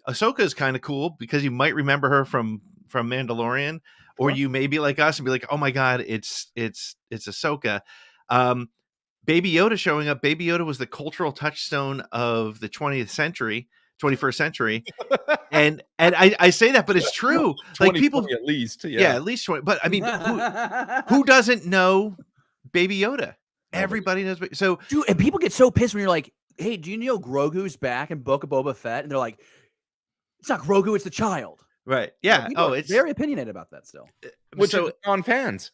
Ahsoka is kind of cool because you might remember her from Mandalorian, or Sure. you may be like us and be like, "Oh my God, it's Ahsoka." Um, Baby Yoda showing up. Baby Yoda was the cultural touchstone of the 21st century, and I say that, but it's true. Like 20, people, 20 at least. yeah, at least 20. But I mean, who doesn't know Baby Yoda? Everybody knows. So, Dude, and people get so pissed when you're like, hey, do you know Grogu's back in Book of Boba Fett? And they're like, it's not Grogu, it's the child. right, You know, yeah. people Oh, are it's very opinionated about that still. Which so, is on fans,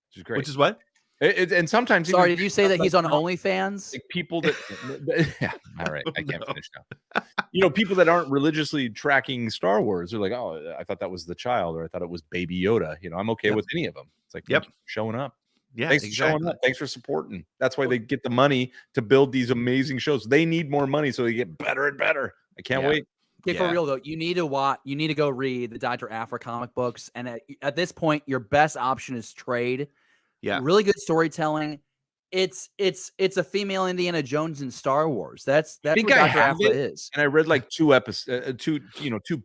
which is great. which is what? And sometimes Sorry, even did you say that he's on not- OnlyFans? like people that yeah, all right, I can't No. finish now. You know, people that aren't religiously tracking Star Wars are like, oh, I thought that was the child, or I thought it was Baby Yoda. You know, I'm okay Yep. with any of them. It's like, Yep. thanks for showing up. Yeah, Thanks for showing exactly. up. Thanks for supporting. That's why they get the money to build these amazing shows. They need more money so they get better and better. I can't Yeah. wait. Okay, for Yeah. real though, you need to go read the Dr. Aphra comic books. And at this point, your best option is trade. Yeah. Really good storytelling. It's a female Indiana Jones in Star Wars. That's what think I Dr. have Aphra it. is. And I read like two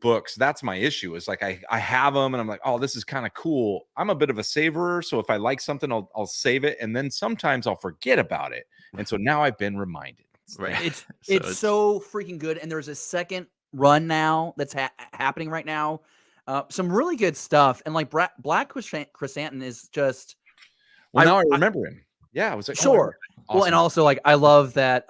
books. That's my issue. Is like I have them and I'm like, oh, this is kind of cool. I'm a bit of a saver, so if I like something, I'll save it, and then sometimes I'll forget about it. And so now I've been reminded. Right. It's so freaking good. And there's a second run now that's happening right now. Some really good stuff. And like Black Chrysanthemum is just Well, now I remember him. Yeah, I was like, sure. Oh, Well, and also like I love that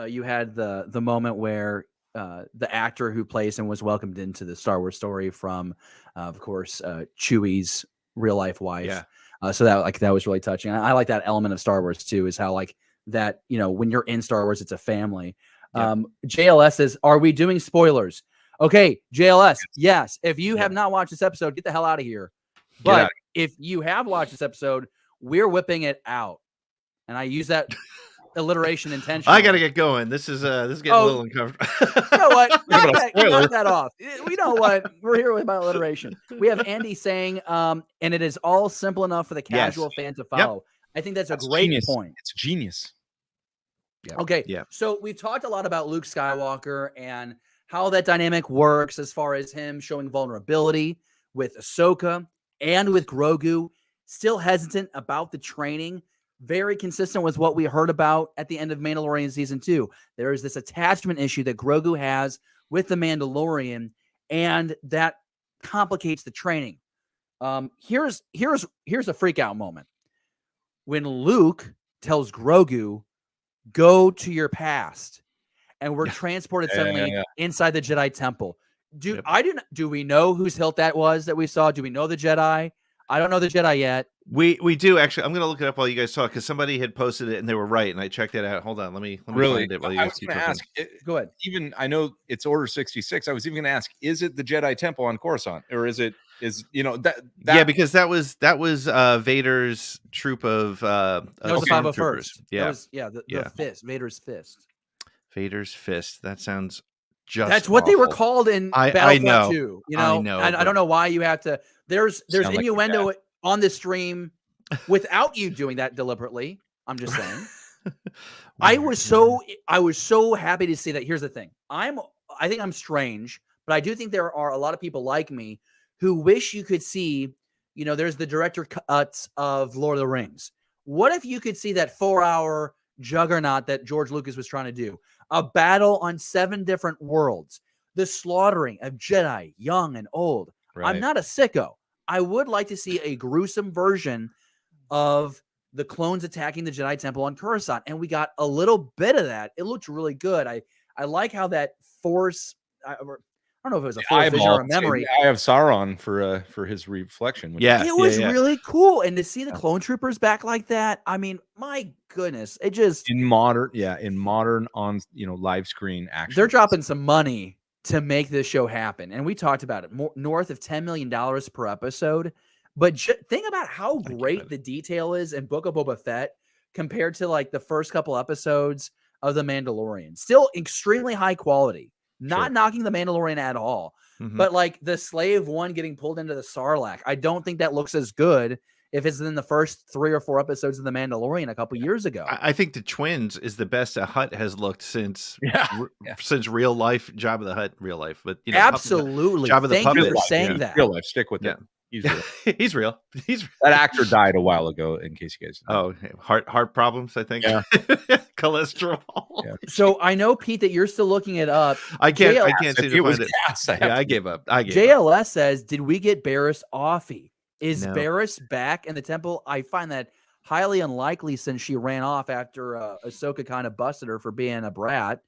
you had the moment where the actor who plays him was welcomed into the Star Wars story from of course Chewie's real life wife. Yeah. So that was really touching. I like that element of Star Wars too, is how like that, you know, when you're in Star Wars, it's a family. Yep. JLS says, are we doing spoilers? Okay, JLS, yes. If you have not watched this episode, get the hell out of here. But if you have watched this episode, we're whipping it out. And I use that alliteration intentionally. I gotta get going. This is getting a little uncomfortable. You know what? About a spoiler. Knock that off. We know what? We're here with my alliteration. We have Andy saying, and it is all simple enough for the casual fan to follow. I think that's a great genius. point. It's genius. Okay. Yeah. So we've talked a lot about Luke Skywalker and how that dynamic works as far as him showing vulnerability with Ahsoka and with Grogu. Still hesitant about the training. Very consistent with what we heard about at the end of Mandalorian season 2. There is this attachment issue that Grogu has with the Mandalorian, and that complicates the training. Here's a freak out moment. When Luke tells Grogu, go to your past, and we're transported suddenly inside the Jedi temple. Do we know whose hilt that was that we saw? Do we know the Jedi? I don't know the Jedi yet. We do actually. I'm gonna look it up while you guys talk, because somebody had posted it and they were right, and I checked it out. Hold on, let me find it while you I guys was keep going to talking. ask. Go ahead. Even I know it's Order 66. I was even going to ask: is it the Jedi Temple on Coruscant, or is that? Yeah, because that was Vader's troop of That was the stormtroopers. 501st. Yeah, That was, the fist, Vader's fist. Vader's fist. That sounds just. That's what they were awful. called in I Battlefront know. 2. You I know, know, I but- don't know why you have to. There's Sound like your innuendo on the stream without you doing that deliberately. I'm just saying. I was so happy to see that. Here's the thing. I think I'm strange, but I do think there are a lot of people like me who wish you could see, you know, there's the director cuts of Lord of the Rings. What if you could see that 4-hour juggernaut that George Lucas was trying to do? A battle on 7 different worlds, the slaughtering of Jedi, young and old. Right. I'm not a sicko. I would like to see a gruesome version of the clones attacking the Jedi Temple on Coruscant, and we got a little bit of that. It looked really good. I like how that Force, I don't don't know if it was a full vision or a memory. I have Sauron for his reflection. Which Yeah. It was really cool. And to see the clone troopers back like that, I mean, my goodness, it just in modern on live screen action. they're dropping some money to make this show happen. And we talked about it, north of $10 million per episode. But think about how great the detail is in Book of Boba Fett compared to like the first couple episodes of The Mandalorian. Still extremely high quality. Not knocking The Mandalorian at all. But like the Slave One getting pulled into the Sarlacc, I don't think that looks as good if it's in the first 3 or 4 episodes of The Mandalorian a couple years ago. I think the twins is the best a Hutt has looked since real life Jabba the Hutt, real life. But absolutely, Jabba the Thank Puppet. you for saying that. Real life, stick with it. He's real. He's real. That actor died a while ago. In case you guys know. Heart problems. I think. Yeah. Cholesterol. Yeah. So I know, Pete, that you're still looking it up. I can't seem to find it. I gave up. JLS says, "Did we get Barriss Offee? Is Barriss back in the temple? I find that highly unlikely since she ran off after Ahsoka kind of busted her for being a brat.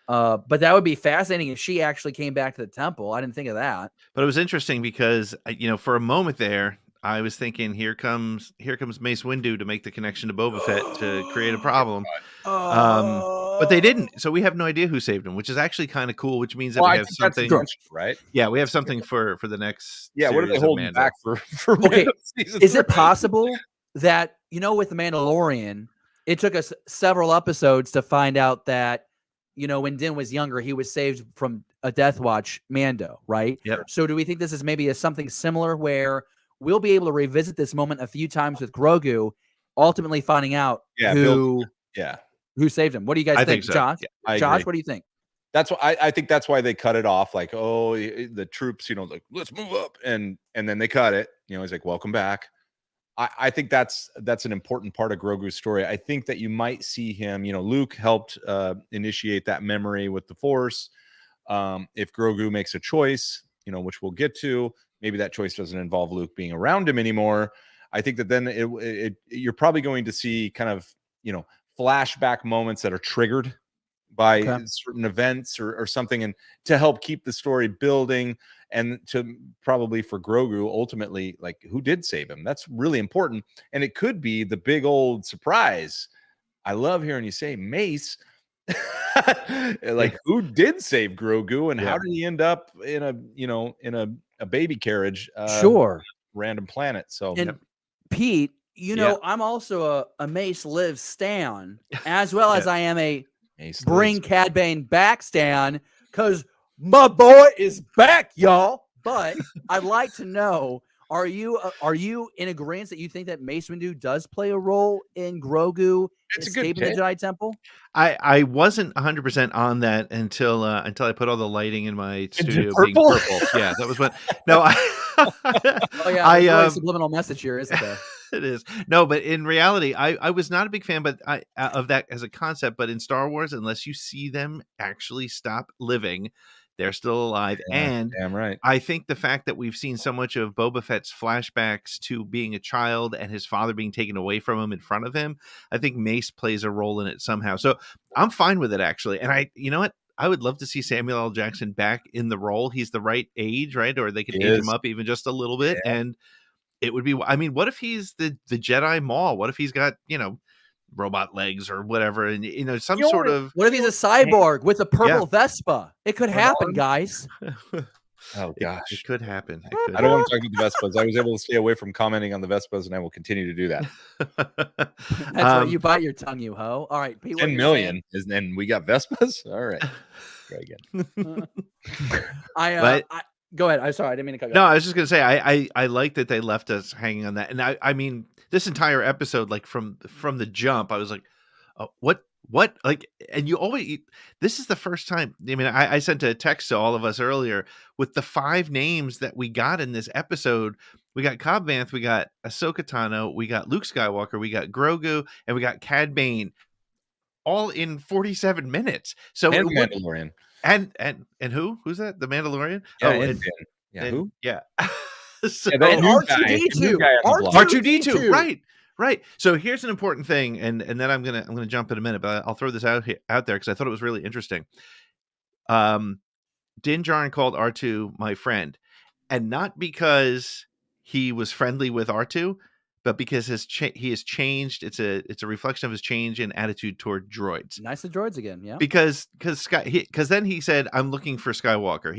But that would be fascinating if she actually came back to the temple. I didn't think of that. But it was interesting because for a moment there, I was thinking, here comes Mace Windu to make the connection to Boba Fett to create a problem. But they didn't, so we have no idea who saved him, which is actually kind of cool. Which means that we have something, right? Yeah, we have something for the next. Yeah, what are they holding back for? Okay, is it possible that with the Mandalorian, it took us several episodes to find out that when Din was younger, he was saved from a Death Watch Mando, right? Yep. So do we think this is maybe something similar where we'll be able to revisit this moment a few times with Grogu, ultimately finding out who saved him? What do you guys think, so. Josh? Yeah, Josh, what do you think? That's what I think. That's why they cut it off. Like, the troops, like, let's move up, and then they cut it. He's like, welcome back. I think that's an important part of Grogu's story. I think that you might see him. Luke helped initiate that memory with the Force. If Grogu makes a choice, which we'll get to, maybe that choice doesn't involve Luke being around him anymore. I think that then you're probably going to see kind of flashback moments that are triggered by certain events or something, and to help keep the story building, and to probably for Grogu ultimately, like, who did save him. That's really important, and it could be the big old surprise. I love hearing you say Mace. Like, who did save Grogu, and how did he end up in a baby carriage? Random planet. So, Pete, I'm also a Mace Live stan, as well as I am a Bring Cad Bane back stan, because my boy is back, y'all. But I'd like to know, are you in agreement that you think that Mace Windu does play a role in Grogu escaping the Jedi Temple? I wasn't 100% on that until I put all the lighting in my studio purple? being purple. Yeah, that was when. No, really subliminal message here, isn't there? It is. No, but in reality, I was not a big fan, but of that as a concept. But in Star Wars, unless you see them actually stop living, they're still alive. And damn right. I think the fact that we've seen so much of Boba Fett's flashbacks to being a child and his father being taken away from him in front of him, I think Mace plays a role in it somehow. So I'm fine with it, actually. And you know what? I would love to see Samuel L. Jackson back in the role. He's the right age, right? Or they could age him up even just a little bit. Yeah. And it would be, what if he's the Jedi Maul? What if he's got, robot legs or whatever, and sort of. What if he's a cyborg with a purple Vespa? It could happen, guys. Oh gosh, it could happen. I don't want to talk about the Vespas. I was able to stay away from commenting on the Vespas, and I will continue to do that. That's right. You bite your tongue, you hoe. All right, Pete, 10 million, and we got Vespas. All right, try again. Go ahead. I'm sorry, I didn't mean to cut you off. No, I was just gonna say I like that they left us hanging on that, and I mean this entire episode, like from the jump, I was like, oh, what, like, and you always. This is the first time. I mean, I sent a text to all of us earlier with the 5 names that we got in this episode. We got Cobb Vanth, we got Ahsoka Tano, we got Luke Skywalker, we got Grogu, and we got Cad Bane, all in 47 minutes. So and Mandalorian. And who's that? The Mandalorian? Yeah, who? Yeah. So, and R2D2. R2D2. Right. So here's an important thing, and then I'm gonna jump in a minute, but I'll throw this out there because I thought it was really interesting. Din Djarin called R2 my friend, and not because he was friendly with R2, but because he has changed. It's a reflection of his change in attitude toward droids. Nice to droids again. Yeah. Because then he said, "I'm looking for Skywalker."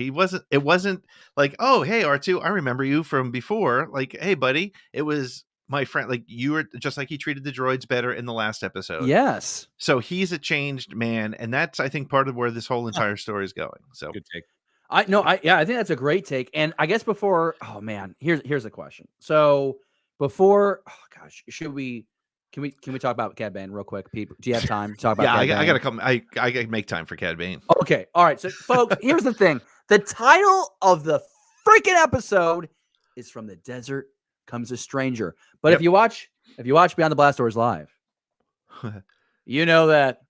It wasn't like, "Oh, hey R2, I remember you from before." Like, "Hey buddy," it was my friend. Like, you were just like he treated the droids better in the last episode. Yes. So he's a changed man, and that's, I think, part of where this whole entire story is going. So Good take. I think that's a great take. And I guess before, oh man, here's a question. So before, oh gosh, can we talk about Cad Bane real quick? Pete, do you have time to talk about? yeah, Cad I Bane? gotta come. I gotta make time for Cad Bane. Okay, all right. So folks, here's the thing: the title of the freaking episode is "From the Desert Comes a Stranger." But if you watch Beyond the Blast Doors live, you know that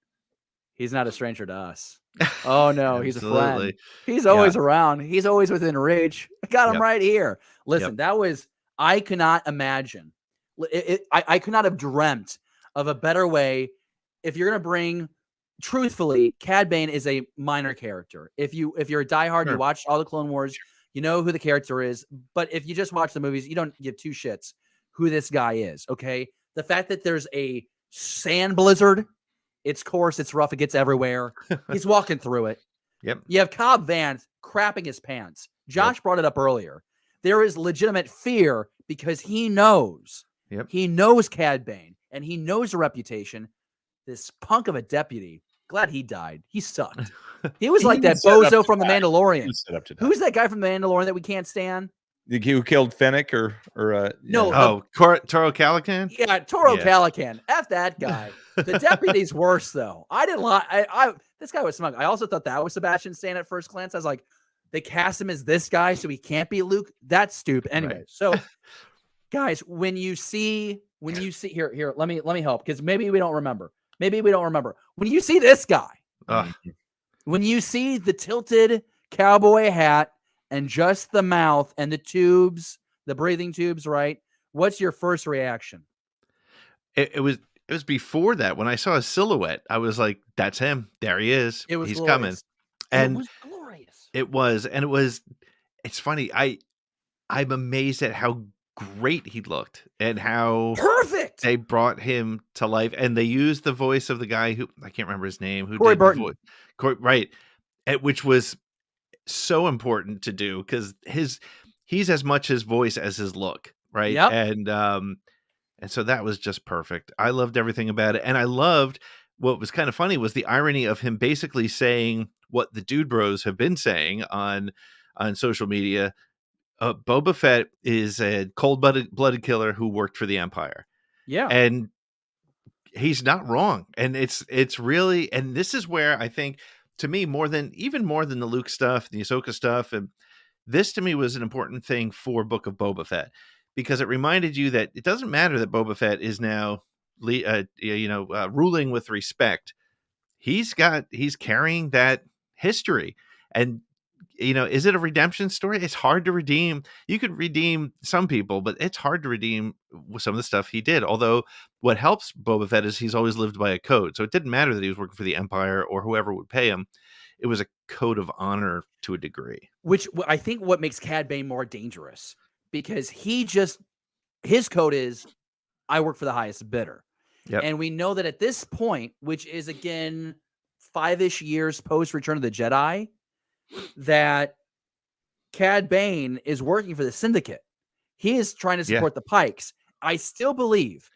he's not a stranger to us. Oh no, he's a friend. He's always around. He's always within reach. I got him right here. Listen, I cannot imagine. I could not have dreamt of a better way. If you're going to bring, truthfully, Cad Bane is a minor character. If you're a diehard, you watched all the Clone Wars, you know who the character is. But if you just watch the movies, you don't give two shits who this guy is. Okay, the fact that there's a sand blizzard. It's coarse, it's rough, it gets everywhere. He's walking through it. Yep. You have Cobb Vanth crapping his pants. Josh brought it up earlier. There is legitimate fear because he knows. Yep. He knows Cad Bane, and he knows the reputation. This punk of a deputy, glad he died. He sucked. He was like that bozo from The Mandalorian. Who's that guy from The Mandalorian that we can't stand? Who killed Fennec or no? Toro Calican. Yeah, Toro Calican. F that guy. The deputy's worse though. I didn't like. This guy was smug. I also thought that was Sebastian Stan at first glance. I was like, they cast him as this guy, so he can't be Luke. That's stupid. Anyway, so guys, when you see here, let me help because maybe we don't remember. When you see this guy, when you see the tilted cowboy hat and just the mouth and the tubes, the breathing tubes, right? What's your first reaction? It was before that. When I saw a silhouette, I was like, "That's him. There he is. He's glorious. coming." And it was glorious. It's funny. I'm amazed at how great he looked and how perfect they brought him to life. And they used the voice of the guy who I can't remember his name. Corey Burton. Right. Which was so important to do because he's as much his voice as his look. Right. Yep. And so that was just perfect. I loved everything about it. And I loved what was kind of funny was the irony of him basically saying what the Dude Bros have been saying on social media. Boba Fett is a cold-blooded killer who worked for the Empire. Yeah. And he's not wrong. And it's really, and this is where I think, to me, even more than the Luke stuff, the Ahsoka stuff, and this to me was an important thing for Book of Boba Fett. Because it reminded you that it doesn't matter that Boba Fett is now, ruling with respect. He's carrying that history, and is it a redemption story? It's hard to redeem. You could redeem some people, but it's hard to redeem some of the stuff he did. Although what helps Boba Fett is he's always lived by a code, so it didn't matter that he was working for the Empire or whoever would pay him. It was a code of honor to a degree, which I think what makes Cad Bane more dangerous. Because his code is, I work for the highest bidder. Yep. And we know that at this point, which is again 5-ish years post Return of the Jedi, that Cad Bane is working for the Syndicate. He is trying to support the Pikes. I still believe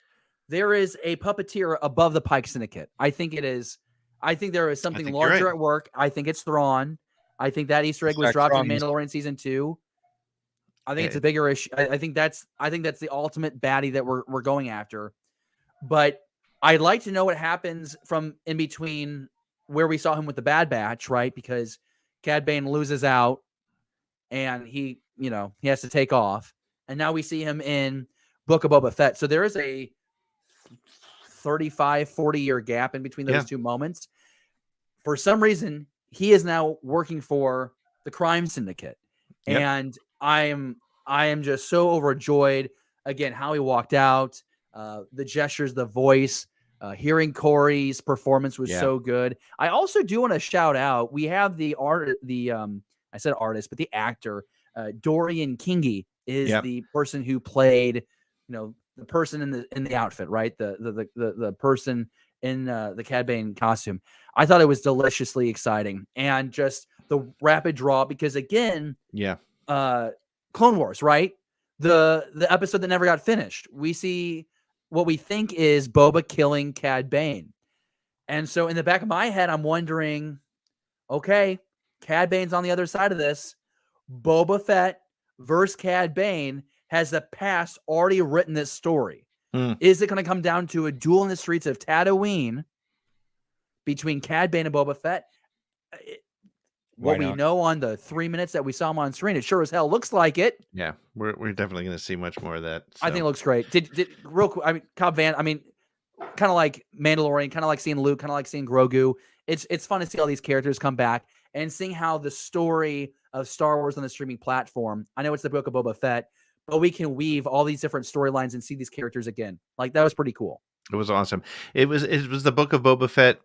there is a puppeteer above the Pike Syndicate. I think it is. I think there is something larger at work. I think it's Thrawn. I think that Easter egg was dropped in Mandalorian season 2. I think it's a bigger issue. I think that's the ultimate baddie that we're going after. But I'd like to know what happens from in between where we saw him with the Bad Batch, right? Because Cad Bane loses out and he has to take off. And now we see him in Book of Boba Fett. So there is a 35, 40-year gap in between those two moments. For some reason, he is now working for the crime syndicate. Yep. And I am just so overjoyed. Again, how he walked out, the gestures, the voice, hearing Corey's performance was so good. I also do want to shout out. We have the I said artist, but the actor, Dorian Kingi is Yep. the person who played, the person in the outfit, right? The person in the Cad Bane costume. I thought it was deliciously exciting, and just the rapid draw, because again, Yeah. Clone Wars, right? The episode that never got finished. We see what we think is Boba killing Cad Bane. And so in the back of my head, I'm wondering, okay, Cad Bane's on the other side of this. Boba Fett versus Cad Bane. Has the past already written this story? Is it going to come down to a duel in the streets of Tatooine between Cad Bane and Boba Fett? What we know on the 3 minutes that we saw him on screen, it sure as hell looks like it. Yeah, we're definitely going to see much more of that. So. I think it looks great. Did real quick? I mean, Cobb Vanth. I mean, kind of like Mandalorian, kind of like seeing Luke, kind of like seeing Grogu. It's fun to see all these characters come back and seeing how the story of Star Wars on the streaming platform. I know it's the Book of Boba Fett, but we can weave all these different storylines and see these characters again. Like, that was pretty cool. It was awesome. It was the Book of Boba Fett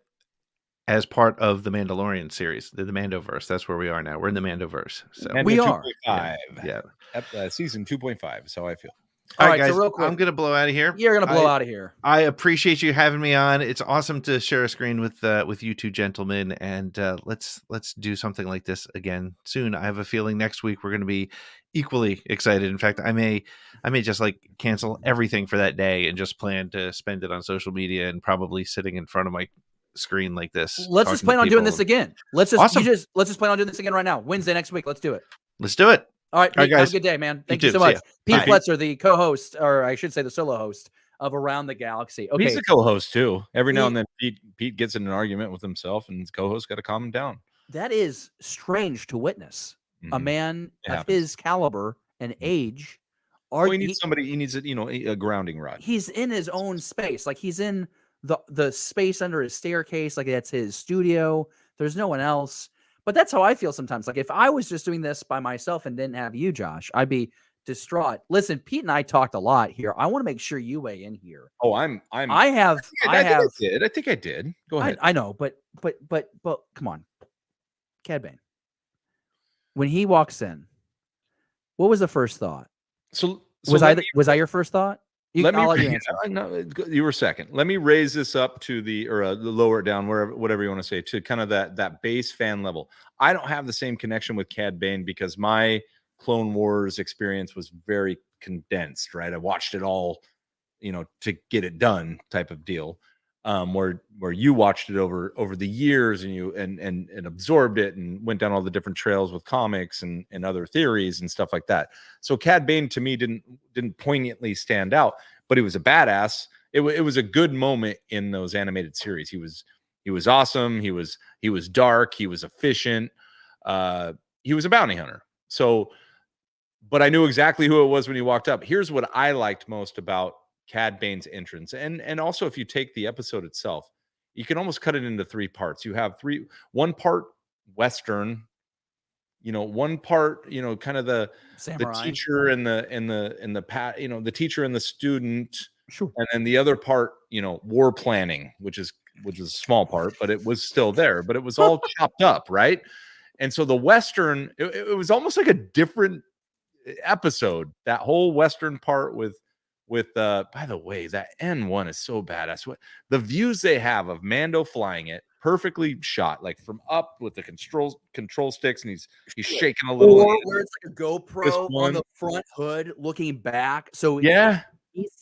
as part of the Mandalorian series, the Mandoverse. That's where we are now. We're in the Mandoverse. So Mando we are. 2.5. Yeah. Season 2.5 is how I feel. All right, guys, guys, so real quick, I'm going to blow out of here. You're going to blow out of here. I appreciate you having me on. It's awesome to share a screen with you two gentlemen, and let's do something like this again soon. I have a feeling next week we're going to be equally excited. In fact, I may just like cancel everything for that day and just plan to spend it on social media and probably sitting in front of my screen like this. Let's just plan on doing this again. Let's just plan on doing this again right now. Wednesday next week. Let's do it. Let's do it. All right, Pete, guys. have a good day, man. Thank you so much. Pete Fletzer, the co-host, or I should say the solo host of Around the Galaxy. Okay. He's a co-host too. Every now and then Pete gets in an argument with himself, and his co-host got to calm him down. That is strange to witness. A man of his caliber and age. He needs somebody. He needs a grounding rod. He's in his own space. Like, he's in the space under his staircase. Like, that's his studio. There's no one else. But that's how I feel sometimes. Like, if I was just doing this by myself and didn't have you, Josh, I'd be distraught. Listen, Pete and I talked a lot here. I want to make sure you weigh in here. Oh, I think I did. Go ahead. I know, but come on. Cad Bane. When he walks in, what was the first thought? Was I your first thought? You were second. Let me raise this up to lower it down, whatever you want to say, to kind of that base fan level. I don't have the same connection with Cad Bane because my Clone Wars experience was very condensed, right? I watched it all, to get it done type of deal. Where you watched it over the years and you and absorbed it and went down all the different trails with comics and other theories and stuff like that. So Cad Bane to me didn't poignantly stand out, but he was a badass. It was a good moment in those animated series. He was awesome. He was dark. He was efficient. He was a bounty hunter. So, but I knew exactly who it was when he walked up. Here's what I liked most about Cad Bane's entrance. And also, if you take the episode itself, you can almost cut it into three parts. You have one part Western, one part, kind of the teacher and the teacher and the student. Sure. And then the other part, war planning, which is a small part, but it was still there, but it was all chopped up. Right. And so the Western, it was almost like a different episode, that whole Western part with by the way, that N1 is so badass. What the views they have of Mando flying it, perfectly shot, like from up with the control sticks, and he's shaking a little. Or where it's like a GoPro on the front hood looking back. So yeah.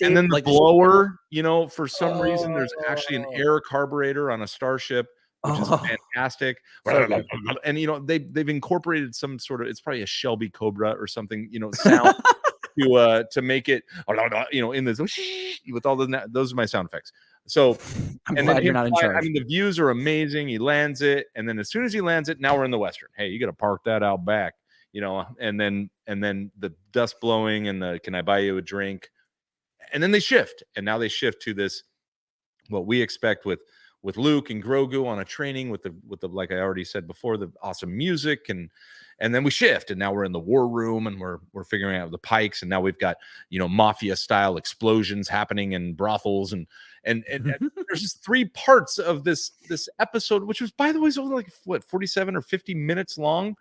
And then the blower, for some reason, there's actually an air carburetor on a starship, which is fantastic. And they've incorporated some sort of, it's probably a Shelby Cobra or something, sound. To make it, in this with all those are my sound effects. So, I'm glad you're not in charge. I mean, the views are amazing. He lands it, and then as soon as he lands it, now we're in the Western. Hey, you got to park that out back, and then the dust blowing and the can I buy you a drink, and then they shift, and now they shift to this what we expect with Luke and Grogu on a training with the like I already said before, the awesome music and then we shift, and now we're in the war room, and we're figuring out the pikes, and now we've got mafia style explosions happening in brothels, and there's just three parts of this episode, which was, by the way, is only like 47 or 50 minutes long.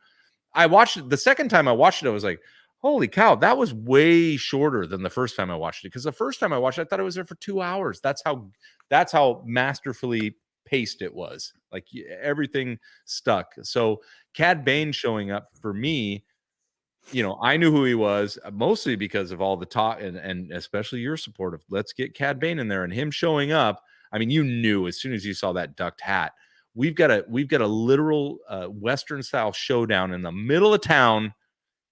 I watched it the second time I watched it, I was like, holy cow, that was way shorter than the first time I watched it. Because the first time I watched it, I thought it was there for 2 hours. That's how masterfully paced it was. Like everything stuck. So Cad Bane showing up for me, I knew who he was mostly because of all the talk and especially your support of let's get Cad Bane in there, and him showing up. I mean, you knew as soon as you saw that ducked hat, we've got a literal Western style showdown in the middle of town.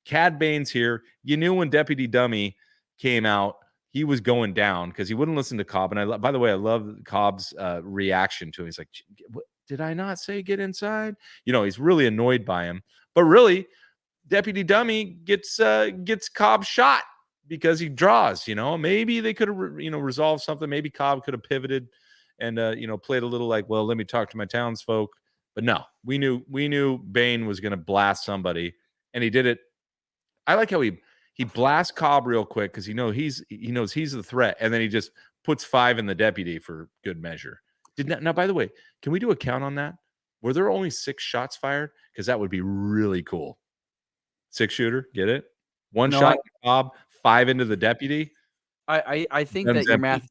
Cad Bane's here. You knew when Deputy Dummy came out, he was going down because he wouldn't listen to Cobb. And by the way, I love Cobb's reaction to him. He's like, did I not say get inside? He's really annoyed by him. But really, Deputy Dummy gets Cobb shot because he draws. Maybe they could have resolved something. Maybe Cobb could have pivoted and played a little like, well, let me talk to my townsfolk. But no, we knew Bane was going to blast somebody, and he did it. I like how he blasts Cobb real quick because he knows he's the threat, and then he just puts 5 in the deputy for good measure. Now, by the way, can we do a count on that? Were there only 6 shots fired? Because that would be really cool. 6-shooter, get it? One shot to Cobb, 5 into the deputy. I think that your math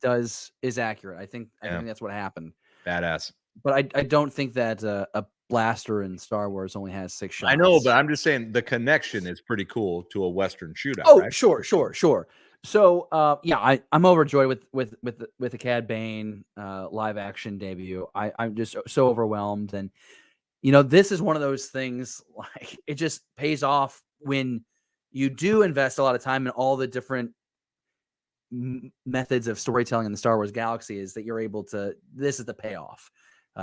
is accurate. I think that's what happened. Badass. But I don't think that a blaster in Star Wars only has 6 shots. I know, but I'm just saying the connection is pretty cool to a Western shootout. Oh, right? sure. So I'm overjoyed with the Cad Bane live action debut. I'm just so overwhelmed, and this is one of those things, like, it just pays off when you do invest a lot of time in all the different methods of storytelling in the Star Wars galaxy. Is that you're able to, this is the payoff.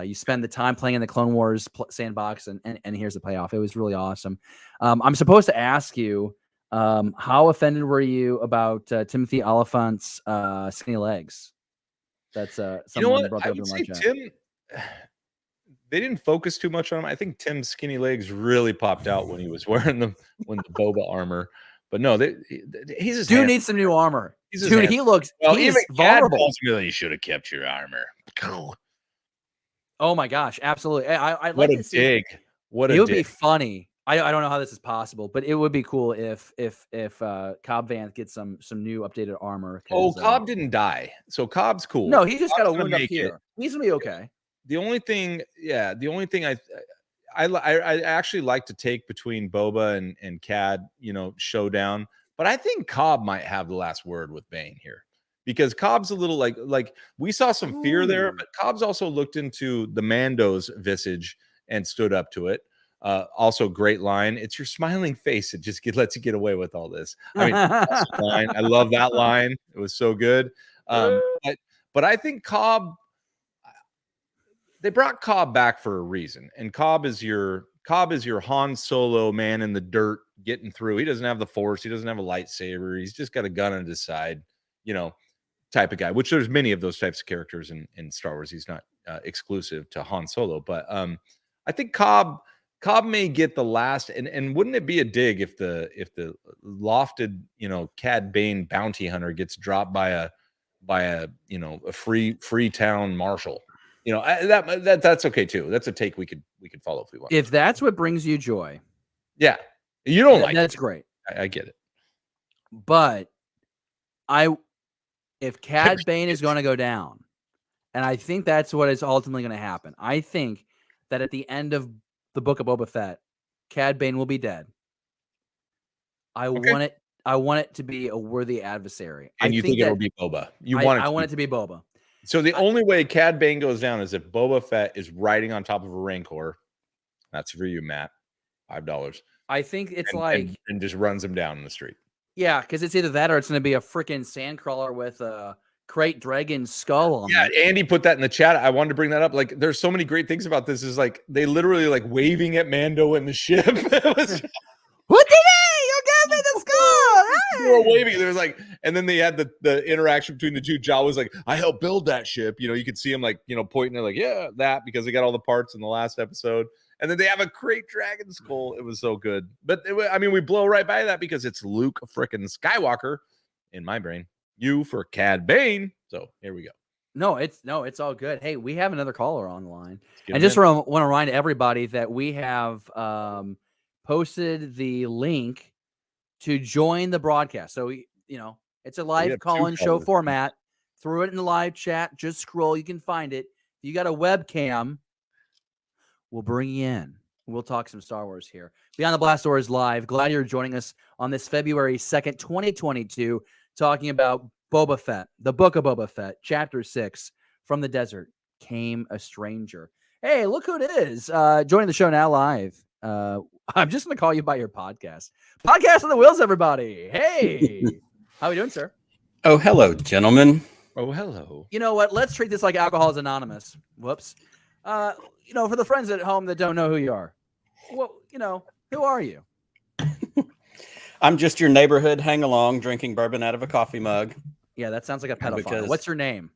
You spend the time playing in the Clone Wars sandbox, and here's the payoff. It was really awesome. I'm supposed to ask you, how offended were you about Timothy Oliphant's skinny legs? That's someone brought that up in my chat. Tim, they didn't focus too much on him. I think Tim's skinny legs really popped out when he was wearing the Boba armor. But no, he's just dude needs some new armor. Dude, he looks he's vulnerable. You should have kept your armor. Oh my gosh, absolutely. I'd what like a to see dig. What a it would dig. be funny. I don't know how this is possible, but it would be cool if Cobb Vanth gets some new updated armor. Cobb didn't die, so Cobb's cool. No, he just got a wound up here. He's gonna be okay. The only thing I actually like to take between Boba and Cad, showdown, but I think Cobb might have the last word with Bane here. Because Cobb's a little like we saw some fear there, but Cobb's also looked into the Mando's visage and stood up to it. Also, great line. It's your smiling face. It just lets you get away with all this. I mean, awesome line. I love that line. It was so good. But I think Cobb. They brought Cobb back for a reason, and Cobb is your Han Solo man in the dirt getting through. He doesn't have the Force. He doesn't have a lightsaber. He's just got a gun on his side. Type of guy, which there's many of those types of characters in Star Wars. He's not exclusive to Han Solo, but I think Cobb may get the last. And wouldn't it be a dig if the lofted Cad Bane bounty hunter gets dropped by a free town marshal? That's okay too. That's a take we could follow if we want. If that's what brings you joy, yeah, you don't like that's great. I get it, but if Cad Bane is going to go down, and I think that's what is ultimately going to happen, I think that at the end of the Book of Boba Fett, Cad Bane will be dead. I want it to be a worthy adversary. And you think it'll be Boba? I want it to be Boba. So the only way Cad Bane goes down is if Boba Fett is riding on top of a Rancor. That's for you, Matt. $5. I think it's and just runs him down in the street. Yeah, because it's either that or it's going to be a freaking sandcrawler with a Crate Dragon skull on it. Yeah, Andy put that in the chat. I wanted to bring that up. Like, there's so many great things about this. Is like they literally like waving at Mando in the ship. It was what did he? You gave me the skull. Hey! They were waving. There was like, and then they had the interaction between the two. Jawa was like, "I helped build that ship." You could see him like pointing at like, "Yeah, that," because they got all the parts in the last episode. And then they have a Crate Dragon skull. It was so good. But we blow right by that because it's Luke freaking Skywalker in my brain. You for Cad Bane. So here we go. No, it's all good. Hey, we have another caller on the line. And just want to remind everybody that we have posted the link to join the broadcast. So, it's a live have call-in 2 show followers. format. Threw it in the live chat. Just scroll. You can find it. If you got a webcam, we'll bring you in. We'll talk some Star Wars here. Beyond the Blast Doors live. Glad you're joining us on this February 2nd, 2022, talking about Boba Fett, the Book of Boba Fett, Chapter 6, From the Desert Came a Stranger. Hey, look who it is. Joining the show now live. I'm just going to call you by your podcast. Podcast on the Wheels, everybody. Hey. How are we doing, sir? Oh, hello, gentlemen. Oh, hello. You know what? Let's treat this like Alcohol is Anonymous. Whoops. For the friends at home that don't know who you are, well, who are you? I'm just your neighborhood hang-along drinking bourbon out of a coffee mug. Yeah, that sounds like a pedophile. Because- What's your name?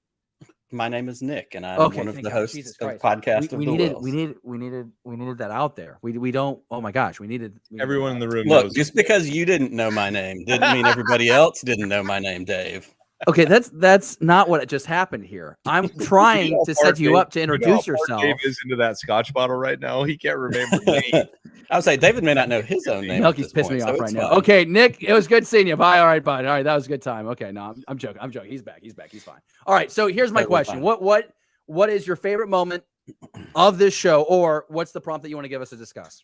My name is Nick, and I'm Okay, one of thank the God. hosts Jesus of Christ. Podcast We of the needed Wills. we needed that out there. We don't. Oh my gosh, we needed Everyone in the room Look, knows. just because you didn't know my name didn't mean everybody else didn't know my name, Dave. Okay, that's not what just happened here. I'm trying to set you up to introduce yourself. Dave is into that Scotch bottle right now. He can't remember. Name. I would say David may not know his own name. Milky's pissed me off right now. Okay, Nick, it was good seeing you. Bye. All right, bud. All right, that was a good time. Okay, no, I'm joking. I'm joking. He's back. He's fine. All right, so here's my Totally question. fine. What is your favorite moment of this show, or what's the prompt that you want to give us to discuss?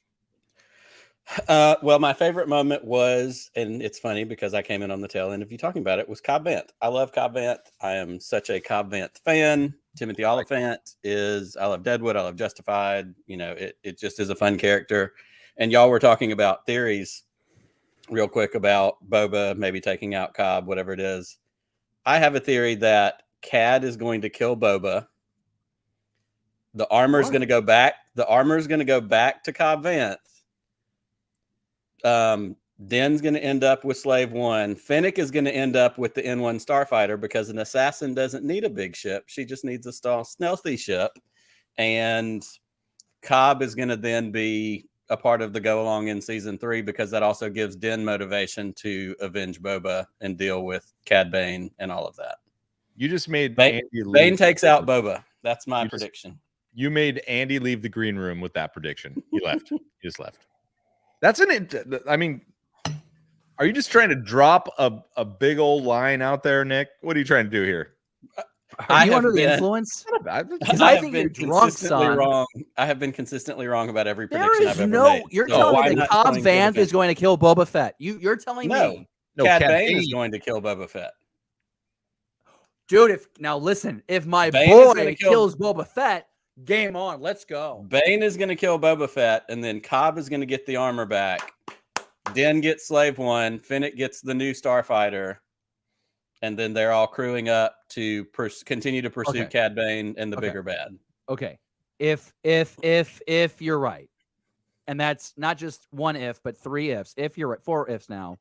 Well, my favorite moment was, and it's funny because I came in on the tail end of you talking about it, was Cobb Vanth. I love Cobb Vanth. I am such a Cobb Vanth fan. Timothy Oliphant is, I love Deadwood. I love Justified. It just is a fun character. And y'all were talking about theories real quick about Boba maybe taking out Cobb, whatever it is. I have a theory that Cad is going to kill Boba. The armor is going to go back. The armor is going to go back to Cobb Vanth. Den's going to end up with Slave One. Fennec is going to end up with the N1 Starfighter because an assassin doesn't need a big ship. She just needs a stealthy ship. And Cobb is going to then be a part of the go along in season 3 because that also gives Den motivation to avenge Boba and deal with Cad Bane and all of that. You just made Bane takes out Boba. That's my prediction. You made Andy leave the green room with that prediction. He left. He just left. That's I mean, are you just trying to drop a big old line out there, Nick? What are you trying to do here? Are you under the influence? I think you're drunk, son. Wrong. I have been consistently wrong about every prediction I've ever made. You're telling me that Cobb Vanth is going to kill Boba Fett. You're telling me. No, Cad Bane is going to kill Boba Fett. Dude, if my boy kills Boba Fett, game on. Let's go. Bane is going to kill Boba Fett, and then Cobb is going to get the armor back. Den gets Slave One. Fennec gets the new Starfighter. And then they're all crewing up to continue to pursue Cad Bane and the bigger bad. Okay. If you're right, and that's not just one if, but 3 ifs. If you're right, 4 ifs now.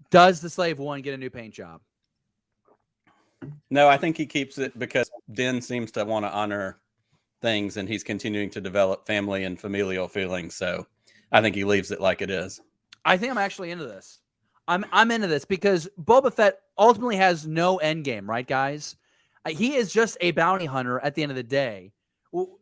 Does the Slave One get a new paint job? No, I think he keeps it because Den seems to want to honor things, and he's continuing to develop family and familial feelings. So I think he leaves it like it is. I think I'm actually into this. I'm into this because Boba Fett ultimately has no end game, right, guys? He is just a bounty hunter at the end of the day. Well,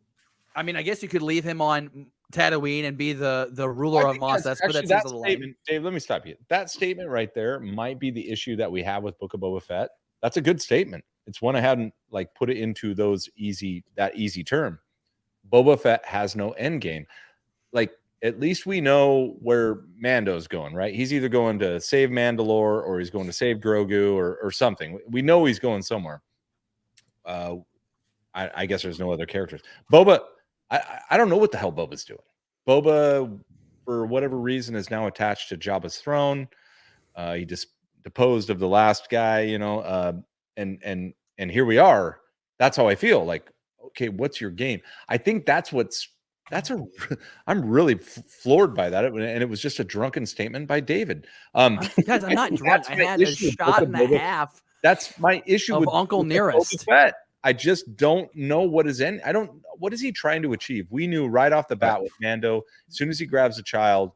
I mean, I guess you could leave him on Tatooine and be the ruler of Mos Espa, but that statement, Dave, let me stop you. That statement right there might be the issue that we have with Book of Boba Fett. That's a good statement. It's one I hadn't put it into that easy term. Boba Fett has no end game. At least we know where Mando's going, right? He's either going to save Mandalore or he's going to save Grogu or something. We know he's going somewhere. I guess there's no other characters. Boba, I don't know what the hell Boba's doing. Boba, for whatever reason, is now attached to Jabba's throne. He just deposed of the last guy, and here we are. That's how I feel. Okay, what's your game? I think I'm really floored by that, and it was just a drunken statement by David. Guys, I'm not drunk. I had a shot and a half. That's my issue with Uncle Nearest. I just don't know what is in. What is he trying to achieve? We knew right off the bat with Mando. As soon as he grabs a child,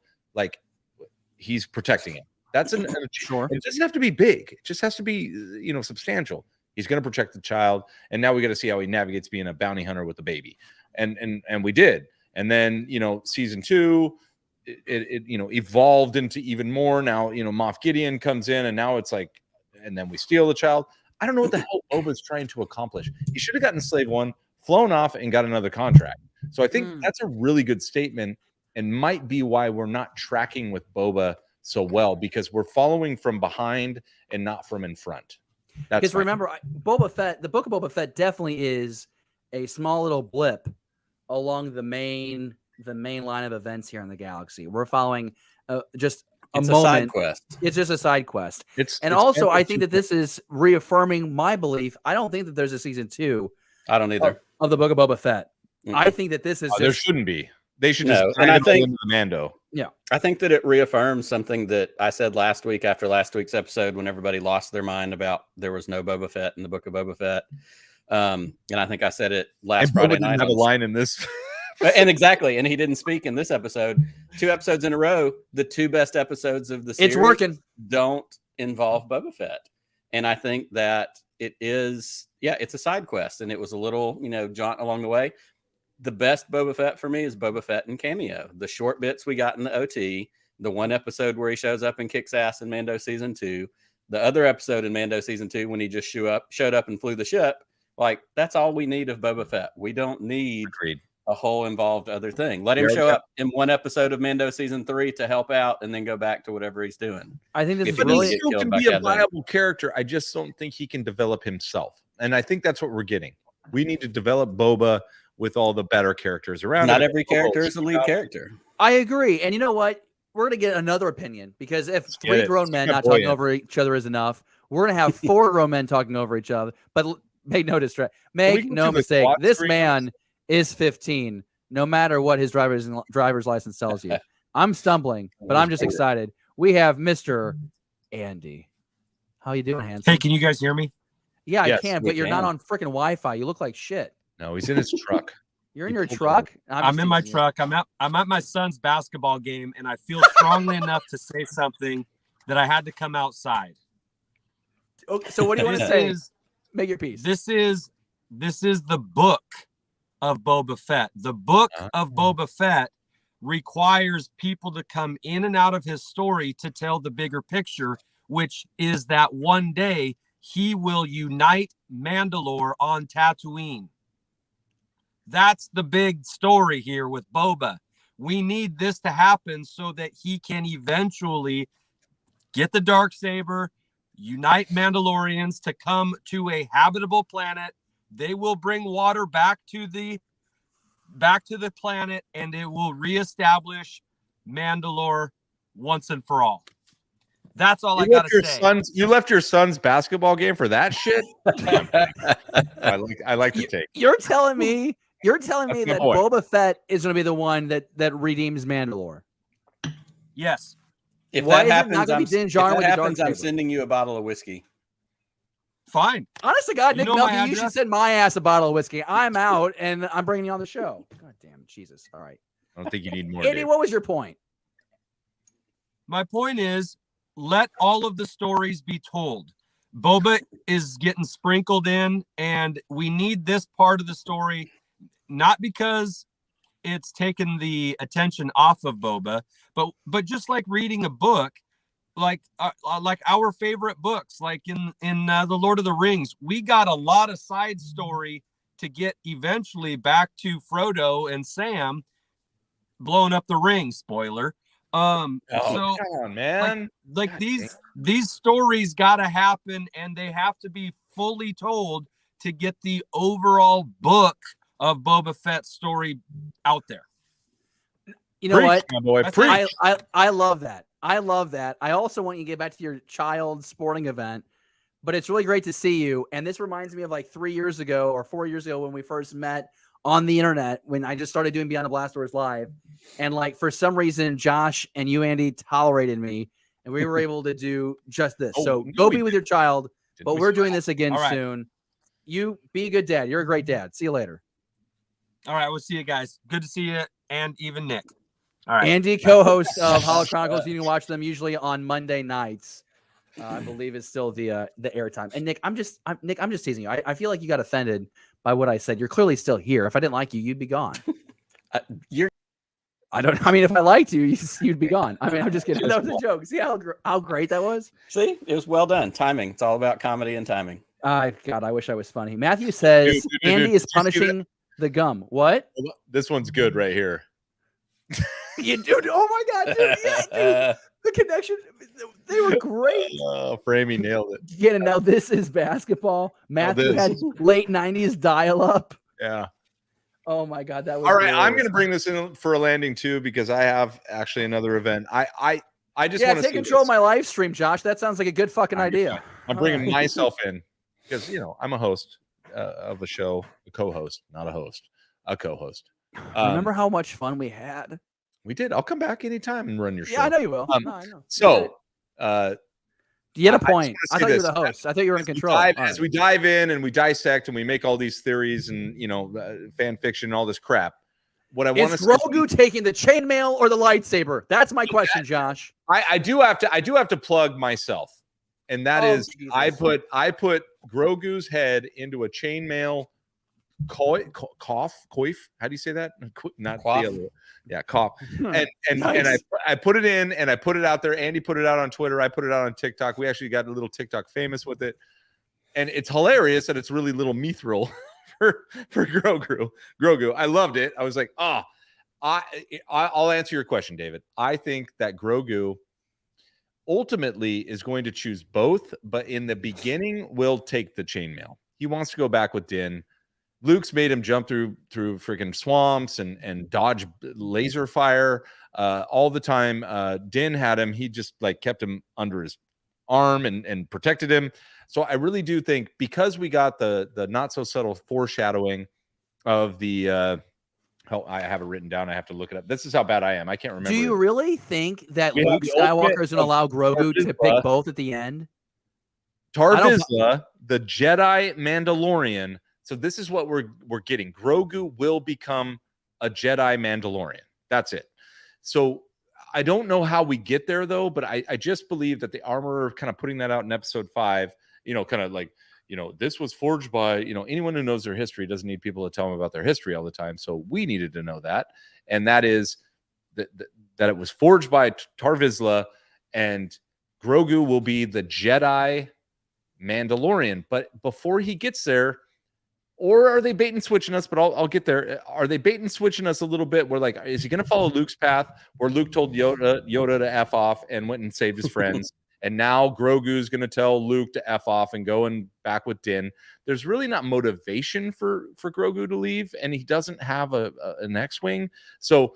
he's protecting him. That's an sure. It doesn't have to be big. It just has to be substantial. He's going to protect the child, and now we got to see how he navigates being a bounty hunter with a baby. And we did. And then, season 2, it evolved into even more. Now, Moff Gideon comes in, and now it's like, and then we steal the child. I don't know what the hell Boba's trying to accomplish. He should have gotten Slave One, flown off, and got another contract. So I think that's a really good statement, and might be why we're not tracking with Boba so well, because we're following from behind and not from in front. Because remember, Boba Fett, the Book of Boba Fett definitely is a small little blip along the main line of events here in the galaxy. We're following just a moment. Side quest. It's just a side quest. It's also, I think that this is reaffirming my belief. I don't think that there's a season 2. I don't either. Of the Book of Boba Fett. I think that this is there shouldn't be. They should just and I think into the Mando. Yeah. I think that it reaffirms something that I said last week after last week's episode, when everybody lost their mind about there was no Boba Fett in the Book of Boba Fett. And I think I said it last Friday night. Didn't have a line in this. And exactly. And he didn't speak in this episode. 2 episodes in a row, the 2 best episodes of the series it's working. Don't involve Boba Fett. And I think that it is, it's a side quest. And it was a little, jaunt along the way. The best Boba Fett for me is Boba Fett and cameo. The short bits we got in the OT, the one episode where he shows up and kicks ass in Mando season 2, the other episode in Mando season 2 when he just showed up and flew the ship. Like, that's all we need of Boba Fett. We don't need a whole involved other thing. Let him show up in one episode of Mando season 3 to help out, and then go back to whatever he's doing. I think this he still can be a viable character. I just don't think he can develop himself, and I think that's what we're getting. We need to develop Boba with all the better characters around. Not every character is a lead character. I agree, and you know what? We're gonna get another opinion, because if 3 grown men not talking over each other is enough, we're gonna have 4 grown men talking over each other. But make no mistake, this man is 15, no matter what his driver's license tells you. I'm stumbling, but I'm just excited. We have Mr. Andy. How you doing, handsome? Hey, can you guys hear me? Yeah, I can, but you're not on freaking Wi-Fi. You look like shit. No, he's in his truck. You're in your truck? I'm in my truck. I'm at my son's basketball game, and I feel strongly enough to say something that I had to come outside. Okay, so what do you want to say? Make your piece. This is the Book of Boba Fett. The Book of Boba Fett requires people to come in and out of his story to tell the bigger picture, which is that one day he will unite Mandalore on Tatooine. That's the big story here with Boba. We need this to happen so that he can eventually get the Darksaber, unite Mandalorians to come to a habitable planet. They will bring water back to the planet, and it will reestablish Mandalore once and for all. That's all I gotta say. You left your son's basketball game for that shit? I like the take. You're telling me that Boba Fett is going to be the one that redeems Mandalore? Yes. If Why that is it not happens, going to be Din Djarin with the Darksaber? I'm sending you a bottle of whiskey. Fine. Honest to God, Nick Melky, you should send my ass a bottle of whiskey. I'm out, and I'm bringing you on the show. God damn, Jesus. All right. I don't think you need more. Andy, what was your point? My point is, let all of the stories be told. Boba is getting sprinkled in, and we need this part of the story, not because it's taken the attention off of Boba, but just like reading a book, like our favorite books, like in the Lord of the Rings, we got a lot of side story to get eventually back to Frodo and Sam blowing up the ring. Spoiler. Come on, man. Like these stories got to happen, and they have to be fully told to get the overall book of Boba Fett's story out there. You know what? My boy, I love that. I love that. I also want you to get back to your child sporting event, but it's really great to see you. And this reminds me of like 3 years ago or 4 years ago when we first met on the internet, when I just started doing Beyond the Blast Doors live. And like, for some reason, Josh and you, Andy, tolerated me, and we were able to do just this. So go be with your child, but we're doing this again soon. You be a good dad. You're a great dad. See you later. All right. We'll see you guys. Good to see you. And even Nick. All right. Andy, co-host of Hollow Chronicles. You can watch them usually on Monday nights. I believe it's still the airtime. And Nick, I'm just teasing you. I feel like you got offended by what I said. You're clearly still here. If I didn't like you, you'd be gone. You're I don't. I mean, if I liked you, you'd be gone. I mean, I'm just kidding. That was a joke. See how great that was? see, it was well done. Timing. It's all about comedy and timing. God, I wish I was funny. Matthew says Dude, Andy did is you see that? punishing the gum. What? This one's good right here. You dude? Oh my God, dude! Yeah, dude. The connection. They were great. Oh, Framey nailed it. Yeah, now this is basketball. Matthew had late '90s dial-up. Yeah. Oh my God, that was All right. I'm glorious. going to bring this in for a landing too because I have actually another event. I just want to take control of my live stream, Josh. That sounds like a good fucking idea. I'm bringing myself in because I'm a host of a show, a co-host, not a host, a co-host. Remember how much fun we had? We did. I'll come back anytime and run your show. Yeah, I know you will. No, I know. So, you had a point. I thought you were this. the host. I thought you were in control. As we dive in and we dissect and we make all these theories and fan fiction and all this crap. What I want is to Grogu taking the chainmail or the lightsaber? That's my question, Josh. I do have to plug myself, and that is Jesus. I put Grogu's head into a chainmail coif. How do you say that? Not Coif. the other. Yeah, cough. And Nice. I put it in and I put it out there. Andy put it out on Twitter. I put it out on TikTok. We actually got a little TikTok famous with it. And it's hilarious that it's really little mithril for Grogu. I loved it. I was like, I'll answer your question, David. I think that Grogu ultimately is going to choose both, but in the beginning will take the chainmail. He wants to go back with Din. Luke's made him jump through freaking swamps and dodge laser fire all the time. Din had him. He just kept him under his arm and protected him. So I really do think because we got the not so subtle foreshadowing of the I have it written down. I have to look it up. This is how bad I am. I can't remember. Do you really think that We have Luke the Skywalker is going to ultimate allow of Grogu to Tar pick Vizsla. both at the end? Tar Vizsla, the Jedi Mandalorian. So this is what we're getting. Grogu will become a Jedi Mandalorian. That's it. So I don't know how we get there though, but I just believe that the armorer kind of putting that out in episode 5, this was forged by, anyone who knows their history doesn't need people to tell them about their history all the time. So we needed to know that. And that is that it was forged by Tar Vizsla and Grogu will be the Jedi Mandalorian. But before he gets there, or are they bait and switching us? But I'll get there. Are they bait and switching us a little bit? We're like, is he going to follow Luke's path where Luke told Yoda to F off and went and saved his friends? And now Grogu's going to tell Luke to F off and go and back with Din. There's really not motivation for Grogu to leave, and he doesn't have an X-Wing. So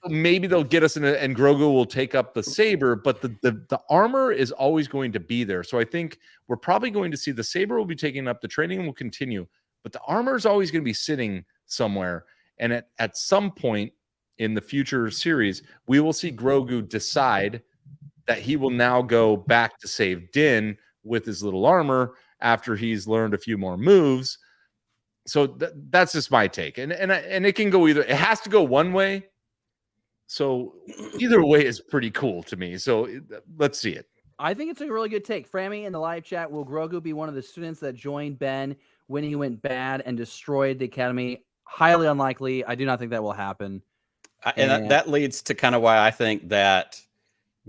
maybe they'll get us in and Grogu will take up the saber, but the armor is always going to be there. So I think we're probably going to see the saber will be taking up, the training will continue, but the armor is always going to be sitting somewhere. And at some point in the future series, we will see Grogu decide that he will now go back to save Din with his little armor after he's learned a few more moves. So that's just my take. And it can go either. It has to go one way. So either way is pretty cool to me. So let's see it. I think it's a really good take. Frammy in the live chat, will Grogu be one of the students that joined Ben when he went bad and destroyed the academy? Highly unlikely. I do not think that will happen. And that leads to kind of why I think that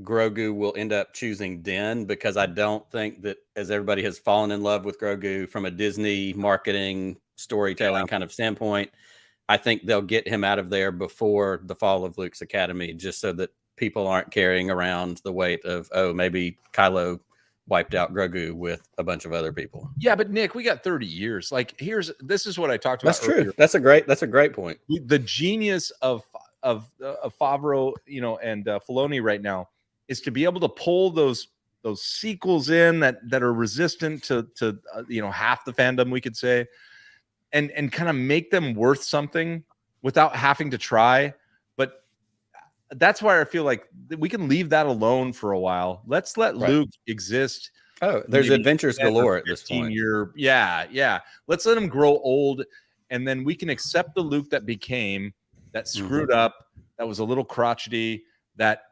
Grogu will end up choosing Din, because I don't think that, as everybody has fallen in love with Grogu from a Disney marketing storytelling kind of standpoint, I think they'll get him out of there before the fall of Luke's academy, just so that people aren't carrying around the weight of, maybe Kylo wiped out Grogu with a bunch of other people. Yeah, but Nick, we got 30 years. This is what I talked about. That's true. Earlier. That's a great point. The genius of Favreau, and Filoni right now is to be able to pull those sequels in that are resistant to half the fandom, we could say, and kind of make them worth something without having to try. But that's why I feel like we can leave that alone for a while. Let's let Luke exist. Oh, there's adventures galore at this point. Yeah. Let's let him grow old, and then we can accept the Luke that screwed up, that was a little crotchety, that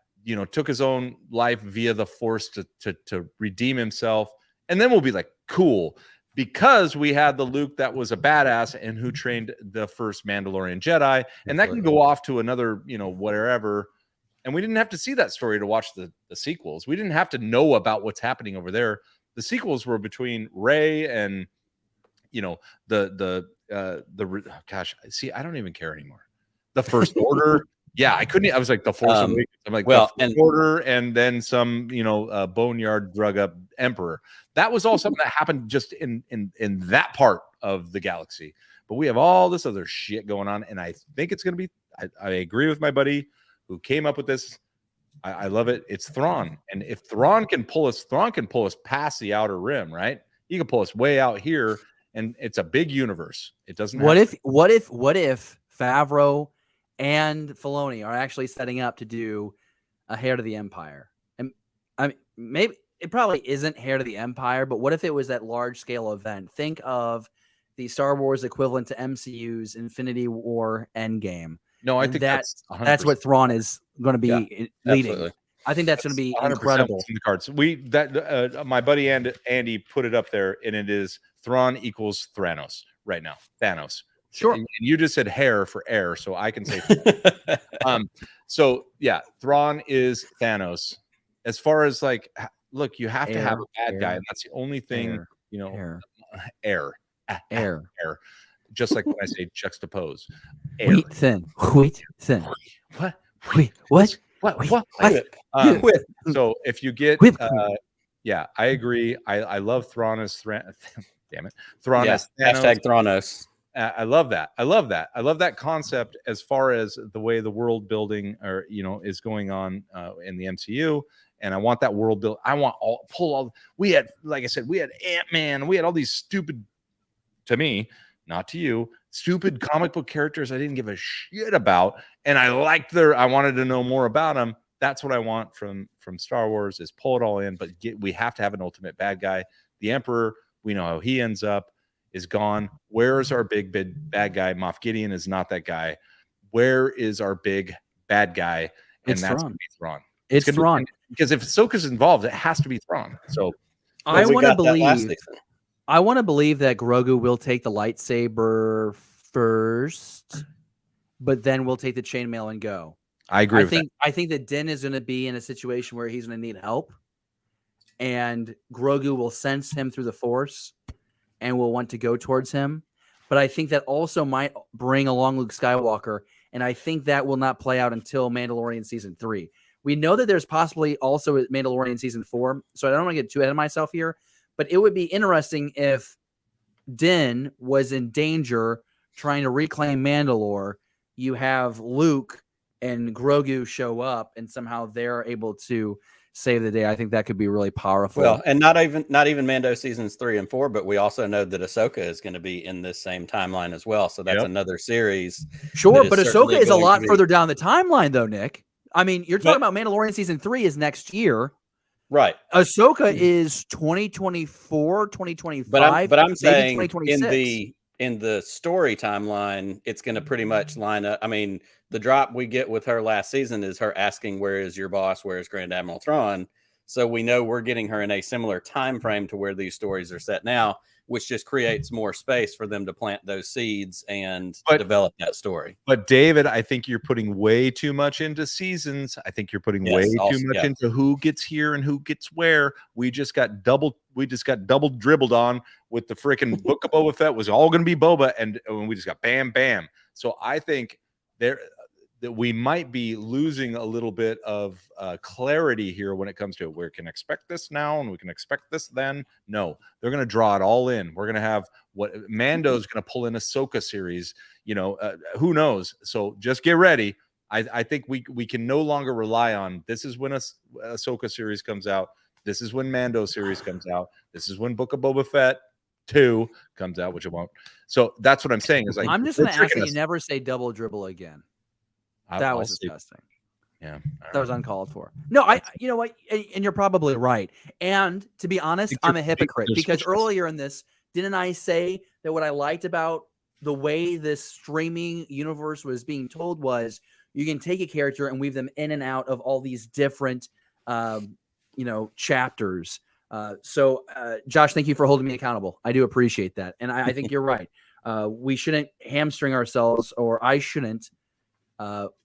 took his own life via the Force to redeem himself, and then we'll be like, cool. because we had the Luke that was a badass and who trained the first Mandalorian Jedi, and that can go off to another, whatever. And we didn't have to see that story to watch the sequels. We didn't have to know about what's happening over there. The sequels were between Rey and, gosh, see, I don't even care anymore. The First Order. Yeah, I couldn't. I was like, the Force Awakens. I'm like, the First Order, and then some, boneyard drug up Emperor. That was all something that happened just in that part of the galaxy. But we have all this other shit going on, and I think it's going to be. I agree with my buddy who came up with this. I love it. It's Thrawn, and if Thrawn can pull us past the outer rim, right? He can pull us way out here, and it's a big universe. It doesn't. What if Favreau and Filoni are actually setting up to do a Heir to the Empire? And I mean, maybe it probably isn't Heir to the Empire, but what if it was that large scale event? Think of the Star Wars equivalent to MCU's Infinity War Endgame. No, I think that's what Thrawn is going to be leading. Absolutely. I think that's going to be incredible. In the cards. My buddy Andy put it up there, and it is Thrawn equals Thranos right now. Thanos. Sure. And you just said hair for air, so I can say. So yeah, Thrawn is Thanos. As far as like, look, you have to have a bad guy, and that's the only thing. Air. Just like when I say juxtapose. Air. Wheat thin. What? What? So if you get, yeah, I agree. I love Thrawn as damn it, Thrawn as Thanos. #Thranos. I love that. I love that concept as far as the way the world building is going on in the MCU. And I want that world build. I want we had, like I said, we had Ant-Man. We had all these stupid, to me, not to you, stupid comic book characters I didn't give a shit about. And I wanted to know more about them. That's what I want from Star Wars, is pull it all in, but we have to have an ultimate bad guy. The Emperor, we know how he ends up, is gone. Where is our big bad guy? Moff Gideon is not that guy. Where is our big bad guy? And that's going to be Thrawn. It's Thrawn. Because if Ahsoka's involved, it has to be Thrawn. So I want to believe that Grogu will take the lightsaber first, but then we'll take the chainmail and go. I agree. I think that Din is going to be in a situation where he's going to need help, and Grogu will sense him through the Force and will want to go towards him. But I think that also might bring along Luke Skywalker, and I think that will not play out until Mandalorian Season 3. We know that there's possibly also Mandalorian Season 4, so I don't want to get too ahead of myself here, but it would be interesting if Din was in danger trying to reclaim Mandalore. You have Luke and Grogu show up, and somehow they're able to save the day. I think that could be really powerful. Well, and not even Mando Seasons 3 and 4, but we also know that Ahsoka is going to be in this same timeline as well. So that's another series. Sure, but Ahsoka is a lot further down the timeline, though, Nick. I mean, you're talking about Mandalorian Season 3 is next year. Right. Ahsoka is 2024, 2025. But I'm saying in the story timeline, it's going to pretty much line up. I mean, the drop we get with her last season is her asking, "Where is your boss? Where is Grand Admiral Thrawn?" So we know we're getting her in a similar time frame to where these stories are set now, which just creates more space for them to plant those seeds and develop that story. But David, I think you're putting way too much into seasons. I think you're putting way too much into who gets here and who gets where. We just got double dribbled on with the freaking Book of Boba Fett was all going to be Boba, and we just got bam, bam. So I think that we might be losing a little bit of clarity here when it comes to we can expect this now and we can expect this then. No, they're going to draw it all in. We're going to have what Mando's going to pull in Ahsoka series. Who knows? So just get ready. I think we can no longer rely on this is when Ahsoka series comes out. This is when Mando series comes out. This is when Book of Boba Fett 2 comes out, which it won't. So that's what I'm saying. Is like I'm just going to ask that you never say double dribble again. That was disgusting. Yeah, that was uncalled for. No, you know what? And you're probably right. And to be honest, I'm a hypocrite because earlier in this, didn't I say that what I liked about the way this streaming universe was being told was you can take a character and weave them in and out of all these different, chapters. So, Josh, thank you for holding me accountable. I do appreciate that. And I think you're right. We shouldn't hamstring ourselves, or I shouldn't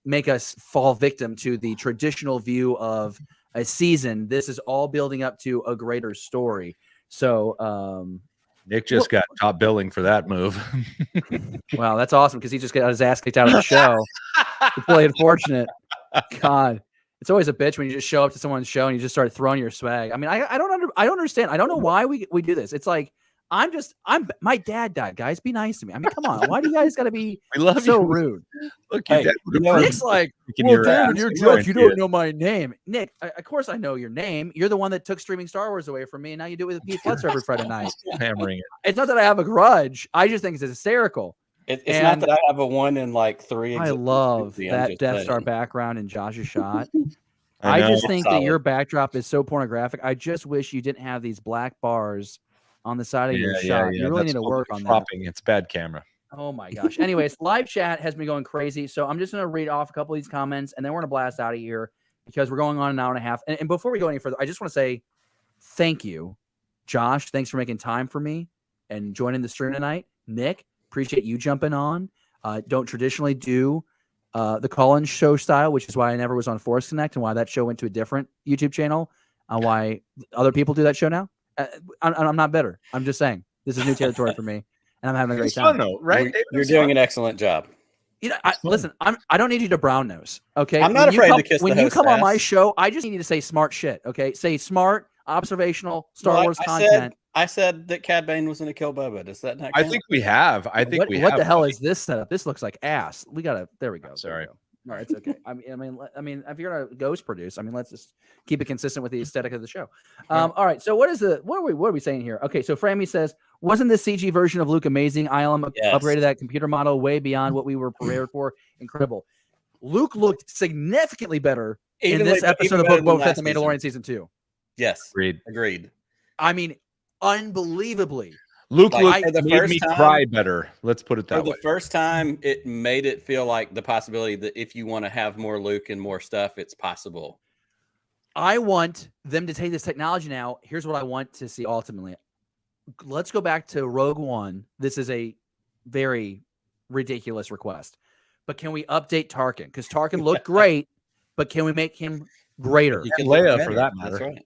make us fall victim to the traditional view of a season. This is all building up to a greater story. So, Nick just got top billing for that move. wow, that's awesome because he just got his ass kicked out of the show. It's really unfortunate. God, it's always a bitch when you just show up to someone's show and you just start throwing your swag. I mean, I don't understand. I don't know why we do this. It's like my dad died, guys. Be nice to me. I mean, come on. Why do you guys got to be so rude? Look, Hey, Nick's like, well, David, you're Josh. You don't know my name. Nick, of course I know your name. You're the one that took streaming Star Wars away from me, and now you do it with Pete Fletcher every Friday night. Hammering it. It's not that I have a grudge. I just think it's hysterical. It's not that I have a 1 in like 3. I love that Death Star background in Josh's shot. I I just think that Solid. your backdrop is so pornographic. I just wish you didn't have these black bars on the side of your shot. You really That's need to work on that. cropping. It's bad camera. Oh my gosh. Anyways, live chat has been going crazy. So I'm just going to read off a couple of these comments and then we're going to blast out of here because we're going on an hour and a half. And before we go any further, I just want to say thank you, Josh. Thanks for making time for me and joining the stream tonight. Nick, appreciate you jumping on. Don't traditionally do the call-in show style, which is why I never was on Force Connect and why that show went to a different YouTube channel. Why other people do that show now. I'm not bitter. I'm just saying this is new territory for me, and I'm having a great It's time. fun though, right? You're doing an excellent job. You know, listen. I don't need you to brown nose. Okay, I'm not afraid to kiss when the you come on my hostess. show. I just need you to say smart shit. Okay, say smart, observational Star Well, Wars I content. I said that Cad Bane was going to kill Boba. Does that not I count? think we have. I think what the hell buddy. is this setup? This looks like ass. We gotta. There we go. Sorry. There we go. All right, it's okay. I mean, if you're gonna ghost produce, let's just keep it consistent with the aesthetic of the show. All right. So what are we saying here? Okay. So Frammy says, wasn't the CG version of Luke amazing? ILM Yes. upgraded that computer model way beyond what we were prepared for. Incredible. Luke looked significantly better in this episode of Book of Boba Fett, The Mandalorian season 2. Yes. Agreed. I mean, unbelievably. Luke Like, for the made first me time- cry better. Let's put it For that the way. first time, it made it feel like the possibility that if you want to have more Luke and more stuff, it's possible. I want them to take this technology now. Here's what I want to see ultimately. Let's go back to Rogue One. This is a very ridiculous request. But can we update Tarkin? Because Tarkin looked great, but can we make him greater? You can Leia, look for better. that That's matter. right.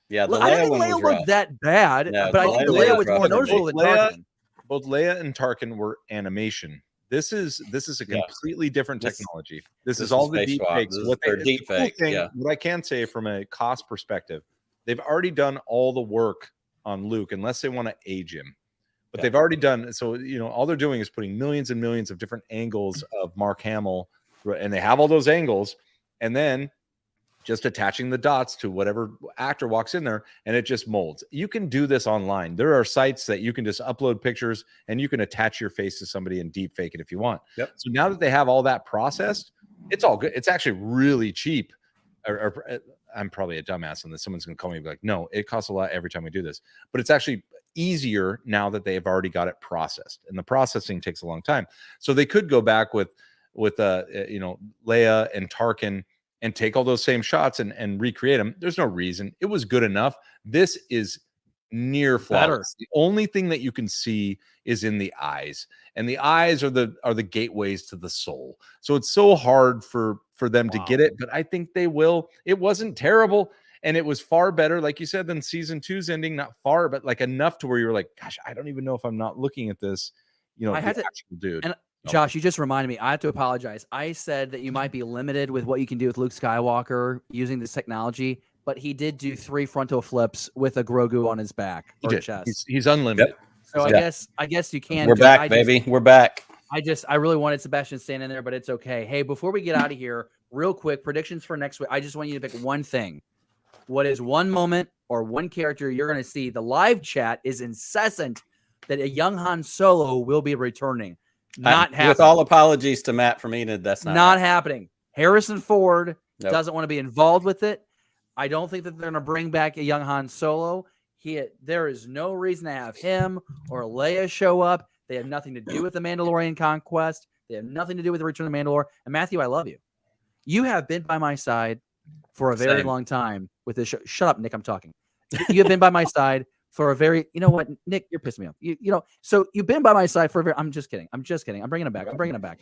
Yeah, the I Leia didn't think one Leia was looked rough. that bad, No, but I the think the Leia Leia was was more rough for me. noticeable than Leia- Tarkin. Both Leia and Tarkin were animation. This is a Yeah. completely different This- technology. This this is all is the face deep swap. fakes. This is their the deep fake, yeah. What I can say from a cost perspective, they've already done all the work on Luke, unless they want to age him. But Yeah. they've already done so. All they're doing is putting millions and millions of different angles of Mark Hamill, and they have all those angles, and then just attaching the dots to whatever actor walks in there, and it just molds. You can do this online. There are sites that you can just upload pictures and you can attach your face to somebody and deep fake it if you want. Yep. So now that they have all that processed, it's all good. It's actually really cheap. I'm probably a dumbass on this. Someone's going to call me and be like, no, it costs a lot every time we do this. But it's actually easier now that they've already got it processed. And the processing takes a long time. So they could go back with Leia and Tarkin and take all those same shots and recreate them. There's no reason. It was good enough. This is near flawless. The only thing that you can see is in the eyes, and the eyes are the gateways to the soul. So it's so hard for them to get it, but I think they will. It wasn't terrible, and it was far better, like you said, than season 2's ending. Not far, but like enough to where you were like, gosh, I don't even know if I'm not looking at this. I had to, actual dude. and Josh, you just reminded me. I have to apologize. I said that you might be limited with what you can do with Luke Skywalker using this technology, but he did do 3 frontal flips with a Grogu on his back or chest. He's unlimited. So I guess you can. We're back, baby. We're back. I really wanted Sebastian to stand in there, but it's okay. Hey, before we get out of here, real quick, predictions for next week. I just want you to pick one thing. What is one moment or one character you're going to see? The live chat is incessant that a young Han Solo will be returning. Not happening. With all apologies to Matt from Enid, that's not happening. Harrison Ford Nope. doesn't want to be involved with it. I don't think that they're going to bring back a young Han Solo. There is no reason to have him or Leia show up. They have nothing to do with the Mandalorian conquest. They have nothing to do with the Return of the Mandalore. And Matthew, I love you. You have been by my side for a very Same. long time with this show. Shut up, Nick. I'm talking. You have been by my side for a very, you know what, Nick, you're pissing me off. So you've been by my side for a very, I'm just kidding. I'm bringing it back.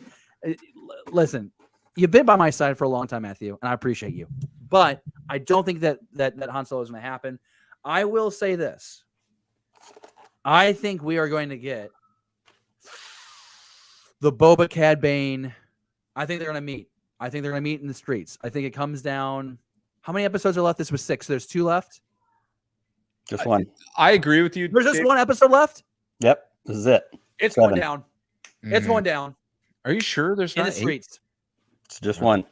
Listen, you've been by my side for a long time, Matthew, and I appreciate you. But I don't think that Han Solo is going to happen. I will say this. I think we are going to get the Boba Cad Bane. I think they're going to meet. I think they're going to meet in the streets. I think it comes down. How many episodes are left? This was 6. There's 2 left. Just one. I agree with you. There's just 1 episode left. Yep. This is it. It's 7. going down. It's going down. Are you sure there's in not the 8? streets? It's just one.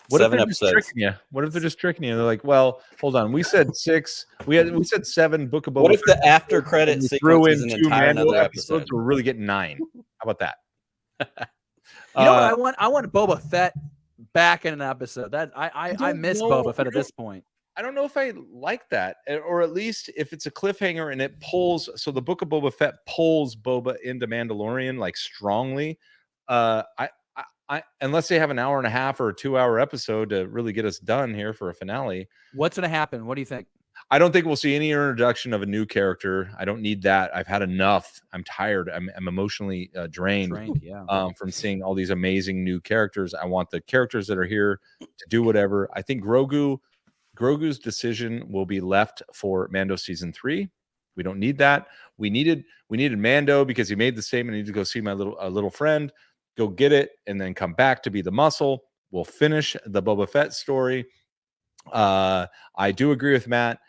What 7 if they're just episodes. tricking you? What if they're just tricking you? They're like, well, hold on. We said 6. We said 7. Book of Boba What if Fett, the after credit and we sequence threw is in an 2 entire Mando another episodes? episode? We're really getting 9. How about that? You know what I want? I want Boba Fett back in an episode. That I don't miss know. Boba Fett at this point. I don't know if I like that, or at least if it's a cliffhanger and it pulls. So the Book of Boba Fett pulls Boba into Mandalorian like strongly. I unless they have an hour and a half or a 2-hour episode to really get us done here for a finale. What's going to happen? What do you think? I don't think we'll see any introduction of a new character. I don't need that. I've had enough. I'm tired. I'm emotionally drained from seeing all these amazing new characters. I want the characters that are here to do whatever. I think Grogu's decision will be left for Mando season 3. We don't need that. We needed Mando because he made the statement, I need to go see my little friend, go get it, and then come back to be the muscle. We'll finish the Boba Fett story. I do agree with Matt.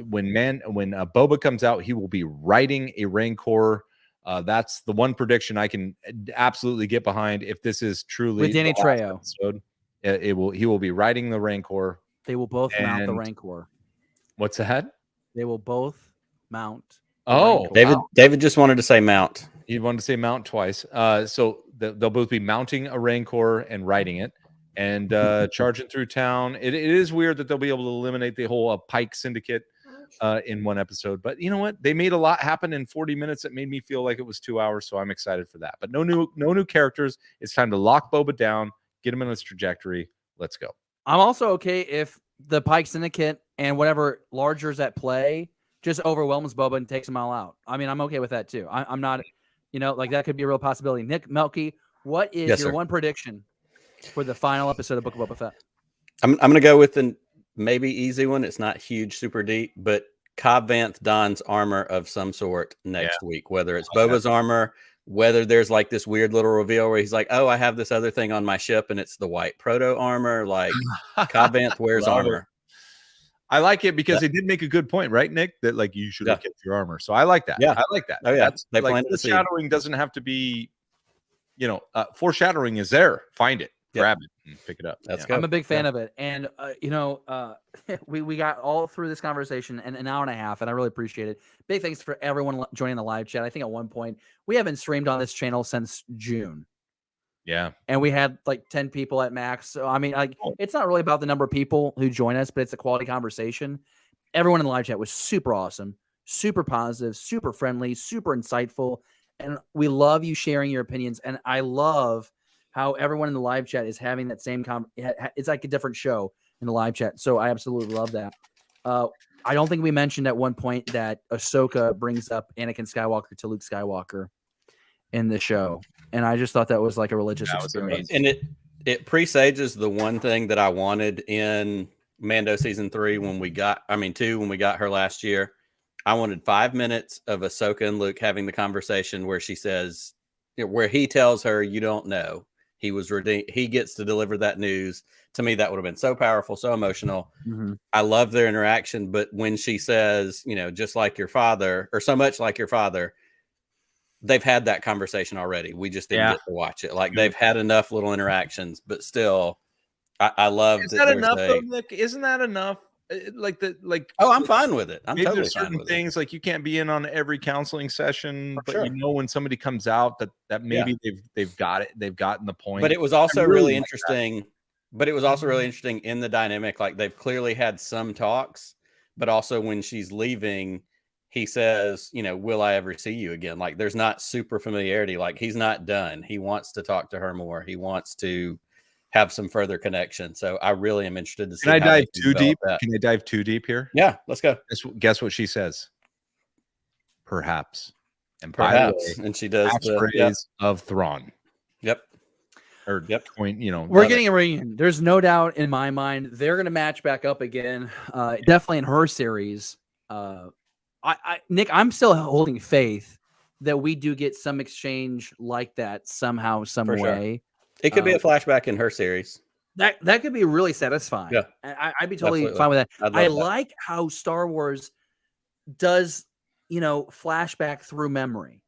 When Boba comes out, he will be riding a Rancor. That's the one prediction I can absolutely get behind. If this is truly with Danny Trejo, episode, he will be riding the Rancor. They will both mount the Rancor. What's that? They will both mount. Oh, David just wanted to say mount. He wanted to say mount twice. So they'll both be mounting a Rancor and riding it and charging through town. It is weird that they'll be able to eliminate the whole Pike Syndicate in one episode. But you know what? They made a lot happen in 40 minutes. That made me feel like it was 2 hours. So I'm excited for that. But no new characters. It's time to lock Boba down, get him in his trajectory. Let's go. I'm also okay if the Pike Syndicate and whatever larger is at play just overwhelms Boba and takes them all out. I mean, I'm okay with that too. I'm not, like that could be a real possibility. Nick Melky, what is your one prediction for the final episode of Book of Boba Fett? I'm going to go with the maybe easy one. It's not huge, super deep, but Cobb Vanth dons armor of some sort next week, whether it's Boba's armor, whether there's like this weird little reveal where he's like, oh, I have this other thing on my ship and it's the white proto armor. Like Cobb Vanth wears armor. I like it because they did make a good point, right, Nick? That like you should have kept your armor. So I like that. Yeah, I like that. Oh yeah, that's like foreshadowing doesn't have to be, foreshadowing is there. Find it, grab it, and pick it up. Let's go. I'm a big fan of it, and we got all through this conversation in an hour and a half, and I really appreciate it. Big thanks for everyone joining the live chat. I think at one point we haven't streamed on this channel since June. Yeah. And we had like 10 people at max. So, I mean, it's not really about the number of people who join us, but it's a quality conversation. Everyone in the live chat was super awesome, super positive, super friendly, super insightful. And we love you sharing your opinions. And I love how everyone in the live chat is having that same it's like a different show in the live chat. So I absolutely love that. I don't think we mentioned at one point that Ahsoka brings up Anakin Skywalker to Luke Skywalker in the show. And I just thought that was like a religious experience. And it presages the one thing that I wanted in Mando season 2 when we got her last year. I wanted 5 minutes of Ahsoka and Luke having the conversation where she says, where he tells her, you don't know. He was redeemed. He gets to deliver that news. To me, that would have been so powerful, so emotional. Mm-hmm. I love their interaction. But when she says, just like your father, or so much like your father, they've had that conversation already. We just didn't get to watch it. Like they've had enough little interactions, but still, I love. Is that enough, though, Nick? Isn't that enough? Oh, I'm fine with it. I'm totally there's fine certain with things like you can't be in on every counseling session, but sure. when somebody comes out that maybe they've got it, they've gotten the point. But it was also really interesting. But it was also really interesting in the dynamic. Like they've clearly had some talks, but also when she's leaving, he says, will I ever see you again? Like there's not super familiarity. Like he's not done. He wants to talk to her more. He wants to have some further connection. So I really am interested to see. Can I how they dive can too develop deep? that. Can I dive too deep here? Yeah, let's go. Guess what she says? Perhaps. And by the Perhaps, way, and she does the passphrase of Thrawn. Yep. Or point, you know, We're Love getting a reunion. There's no doubt in my mind they're going to match back up again. Definitely in her series. Nick, I'm still holding faith that we do get some exchange like that somehow, some For sure. way. It could be a flashback in her series. That could be really satisfying. Yeah. And I'd be totally Absolutely. fine with that. I'd love I that. like how Star Wars does, flashback through memory.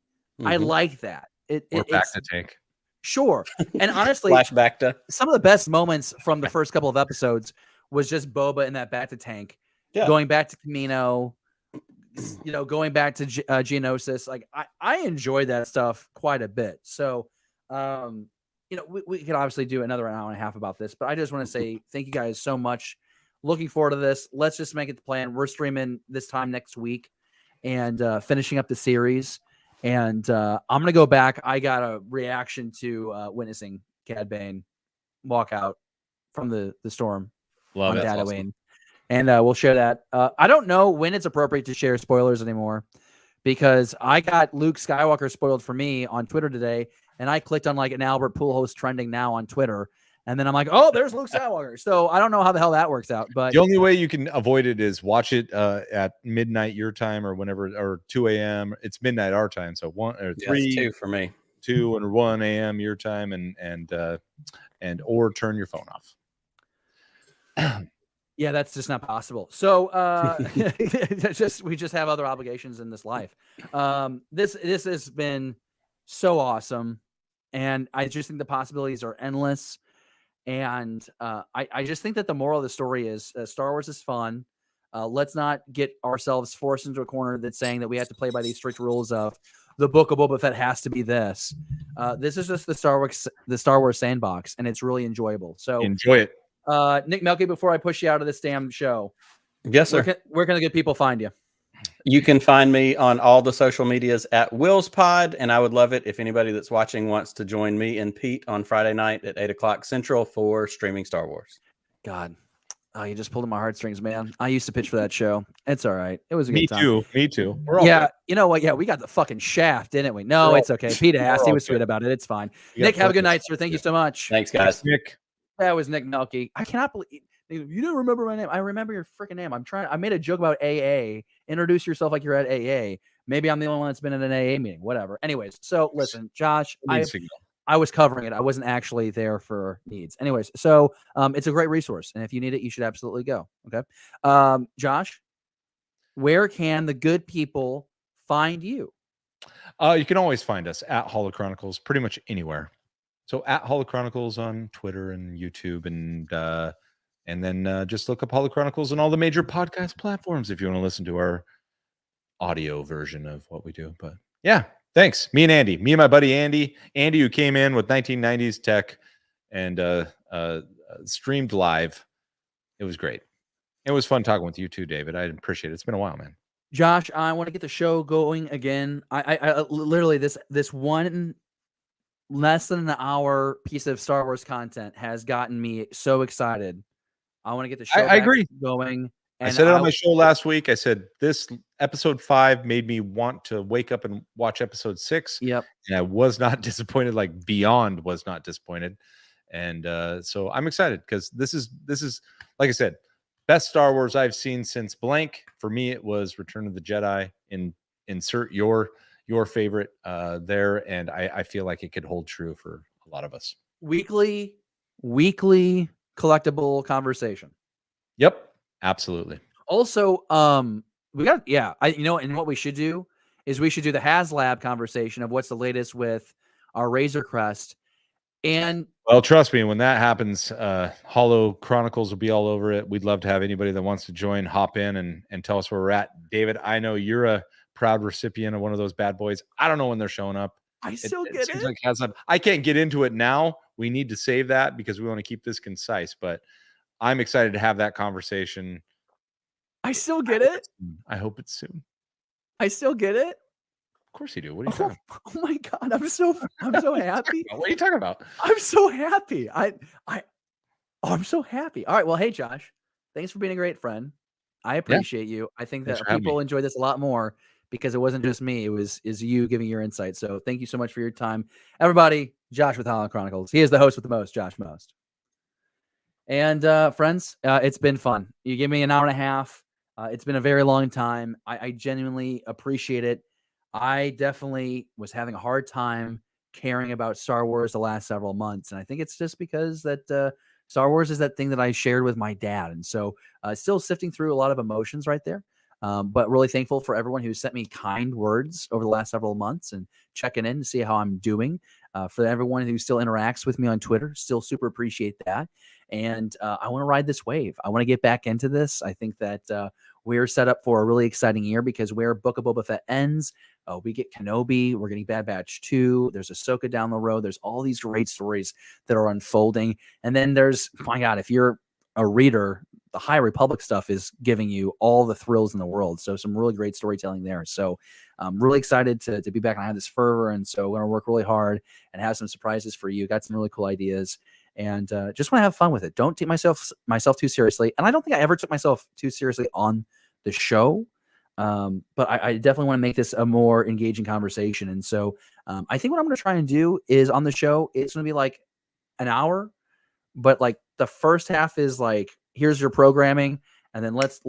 I Mhm. like that. We're back to tank. Sure. And honestly, Flashback to some of the best moments from the first couple of episodes was just Boba in that Bacta tank, going back to Camino, going back to Geonosis. Like I enjoyed that stuff quite a bit. So, we could obviously do another hour and a half about this, but I just want to say thank you guys so much. Looking forward to this. Let's just make it the plan. We're streaming this time next week and finishing up the series. And I'm going to go back. I got a reaction to witnessing Cad Bane walk out from the storm Love on it. Tatooine. Awesome. And we'll share that. I don't know when it's appropriate to share spoilers anymore because I got Luke Skywalker spoiled for me on Twitter today. And I clicked on like an Albert Pujols trending now on Twitter. And then I'm like, oh, there's Luke Skywalker. So I don't know how the hell that works out. But the only way you can avoid it is watch it at midnight your time or whenever, or 2 a.m. It's midnight our time. So 1 or 3, 2 for me. 2 and 1 a.m. your time, and or turn your phone off. Yeah, that's just not possible. So we just have other obligations in this life. This has been so awesome, and I just think the possibilities are endless. And I just think that the moral of the story is Star Wars is fun. Let's not get ourselves forced into a corner that's saying that we have to play by these strict rules of the Book of Boba Fett has to be this. This is just the Star Wars sandbox, and it's really enjoyable. So enjoy it. Nick Melke, before I push you out of this damn show, yes, sir. Where can the good people find you? You can find me on all the social medias at Will's Pod, and I would love it if anybody that's watching wants to join me and Pete on Friday night at 8:00 Central for streaming Star Wars. God, you just pulled at my heartstrings, man. I used to pitch for that show. It's all right. It was a good time. Me too. Yeah, you know what? Yeah, we got the fucking shaft, didn't we? No, it's okay. Pete asked. He was sweet about it. It's fine. Nick, have a good night, sir. Thank you so much. Thanks, guys. Nick. That was Nick Melke. I cannot believe you don't remember my name. I remember your freaking name. I made a joke about AA. Introduce yourself like you're at AA. Maybe I'm the only one that's been in an AA meeting. Whatever. Anyways, so listen, Josh, I was covering it. I wasn't actually there for needs. Anyways, so it's a great resource, and if you need it, you should absolutely go. Okay, Josh, where can the good people find you? You can always find us at Holo Chronicles pretty much anywhere. So at Holo Chronicles on Twitter and YouTube, and then just look up Holo Chronicles on all the major podcast platforms if you want to listen to our audio version of what we do. But yeah, thanks. Me and my buddy Andy, who came in with 1990s tech and streamed live. It was great. It was fun talking with you too, David. I appreciate it. It's been a while, man. Josh, I want to get the show going again. I literally this one less than an hour piece of Star Wars content has gotten me so excited. I want to get the show I agree. going. And I said it on my show last week. I said this episode 5 made me want to wake up and watch episode 6. Yep. And I was not disappointed, like beyond was not disappointed. And so I'm excited because this is like I said, best Star Wars I've seen since blank. For me, it was Return of the Jedi. Insert your favorite there. And I feel like it could hold true for a lot of us. Weekly collectible conversation. Yep. Absolutely. Also, we got and what we should do is we should do the HasLab conversation of what's the latest with our Razor Crest. And well, trust me, when that happens, Holo Chronicles will be all over it. We'd love to have anybody that wants to join hop in and tell us where we're at. David, I know you're a proud recipient of one of those bad boys. I don't know when they're showing up. I still it get seems it. like HasLab. I can't get into it now. We need to save that because we want to keep this concise, but I'm excited to have that conversation. I still get it. I hope it's soon. I still get it. Of course you do. What are you talking about? Oh my God, I'm so happy. What are you talking about? I'm so happy. I'm so happy. All right, well, hey Josh, thanks for being a great friend. I appreciate you. I think Thanks that for having people me. enjoy this a lot more because it wasn't just me; is you giving your insight. So thank you so much for your time, everybody. Josh with Holland Chronicles. He is the host with the most, Josh Most. And friends, it's been fun. You give me an hour and a half. It's been a very long time. I genuinely appreciate it. I definitely was having a hard time caring about Star Wars the last several months. And I think it's just because that Star Wars is that thing that I shared with my dad. And so still sifting through a lot of emotions right there. But really thankful for everyone who sent me kind words over the last several months and checking in to see how I'm doing. For everyone who still interacts with me on Twitter, still super appreciate that. And I want to ride this wave. I want to get back into this. I think that we're set up for a really exciting year because where Book of Boba Fett ends, we get Kenobi. We're getting Bad Batch 2. There's Ahsoka down the road. There's all these great stories that are unfolding. And then there's, my God, if you're a reader, the High Republic stuff is giving you all the thrills in the world. So some really great storytelling there. So I'm really excited to be back and I have this fervor. And so we're going to work really hard and have some surprises for you. Got some really cool ideas. And just want to have fun with it. Don't take myself too seriously. And I don't think I ever took myself too seriously on the show. But I definitely want to make this a more engaging conversation. And so I think what I'm going to try and do is on the show, it's going to be like an hour, but like the first half is like, here's your programming. And then let's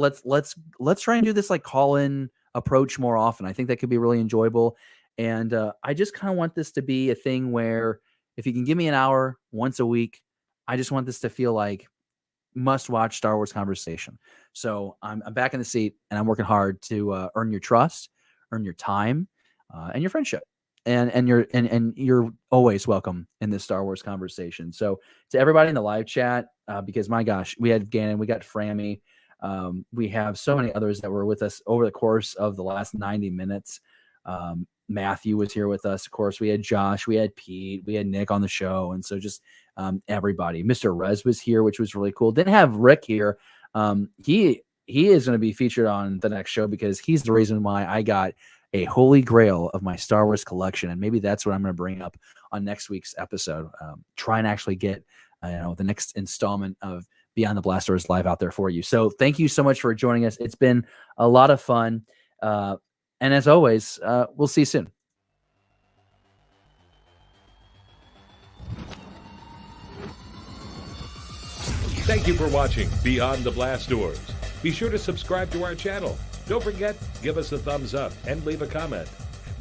try and do this like call in approach more often. I think that could be really enjoyable. And I just kind of want this to be a thing where if you can give me an hour once a week, I just want this to feel like must-watch Star Wars conversation. So I'm back in the seat, and I'm working hard to earn your trust, earn your time, and your friendship. And you're always welcome in this Star Wars conversation. So to everybody in the live chat, because my gosh, we had Gannon, we got Frammy, we have so many others that were with us over the course of the last 90 minutes. Matthew was here with us. Of course, we had Josh, we had Pete, we had Nick on the show. And so just everybody. Mr. Rez was here, which was really cool. Didn't have Rick here. He is going to be featured on the next show because he's the reason why I got a holy grail of my Star Wars collection. And maybe that's what I'm going to bring up on next week's episode. Try and actually get the next installment of Beyond the Blast Doors live out there for you. So thank you so much for joining us. It's been a lot of fun. And as always, we'll see you soon. Thank you for watching Beyond the Blast Doors. Be sure to subscribe to our channel. Don't forget, give us a thumbs up and leave a comment.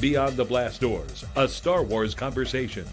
Beyond the Blast Doors, a Star Wars conversation.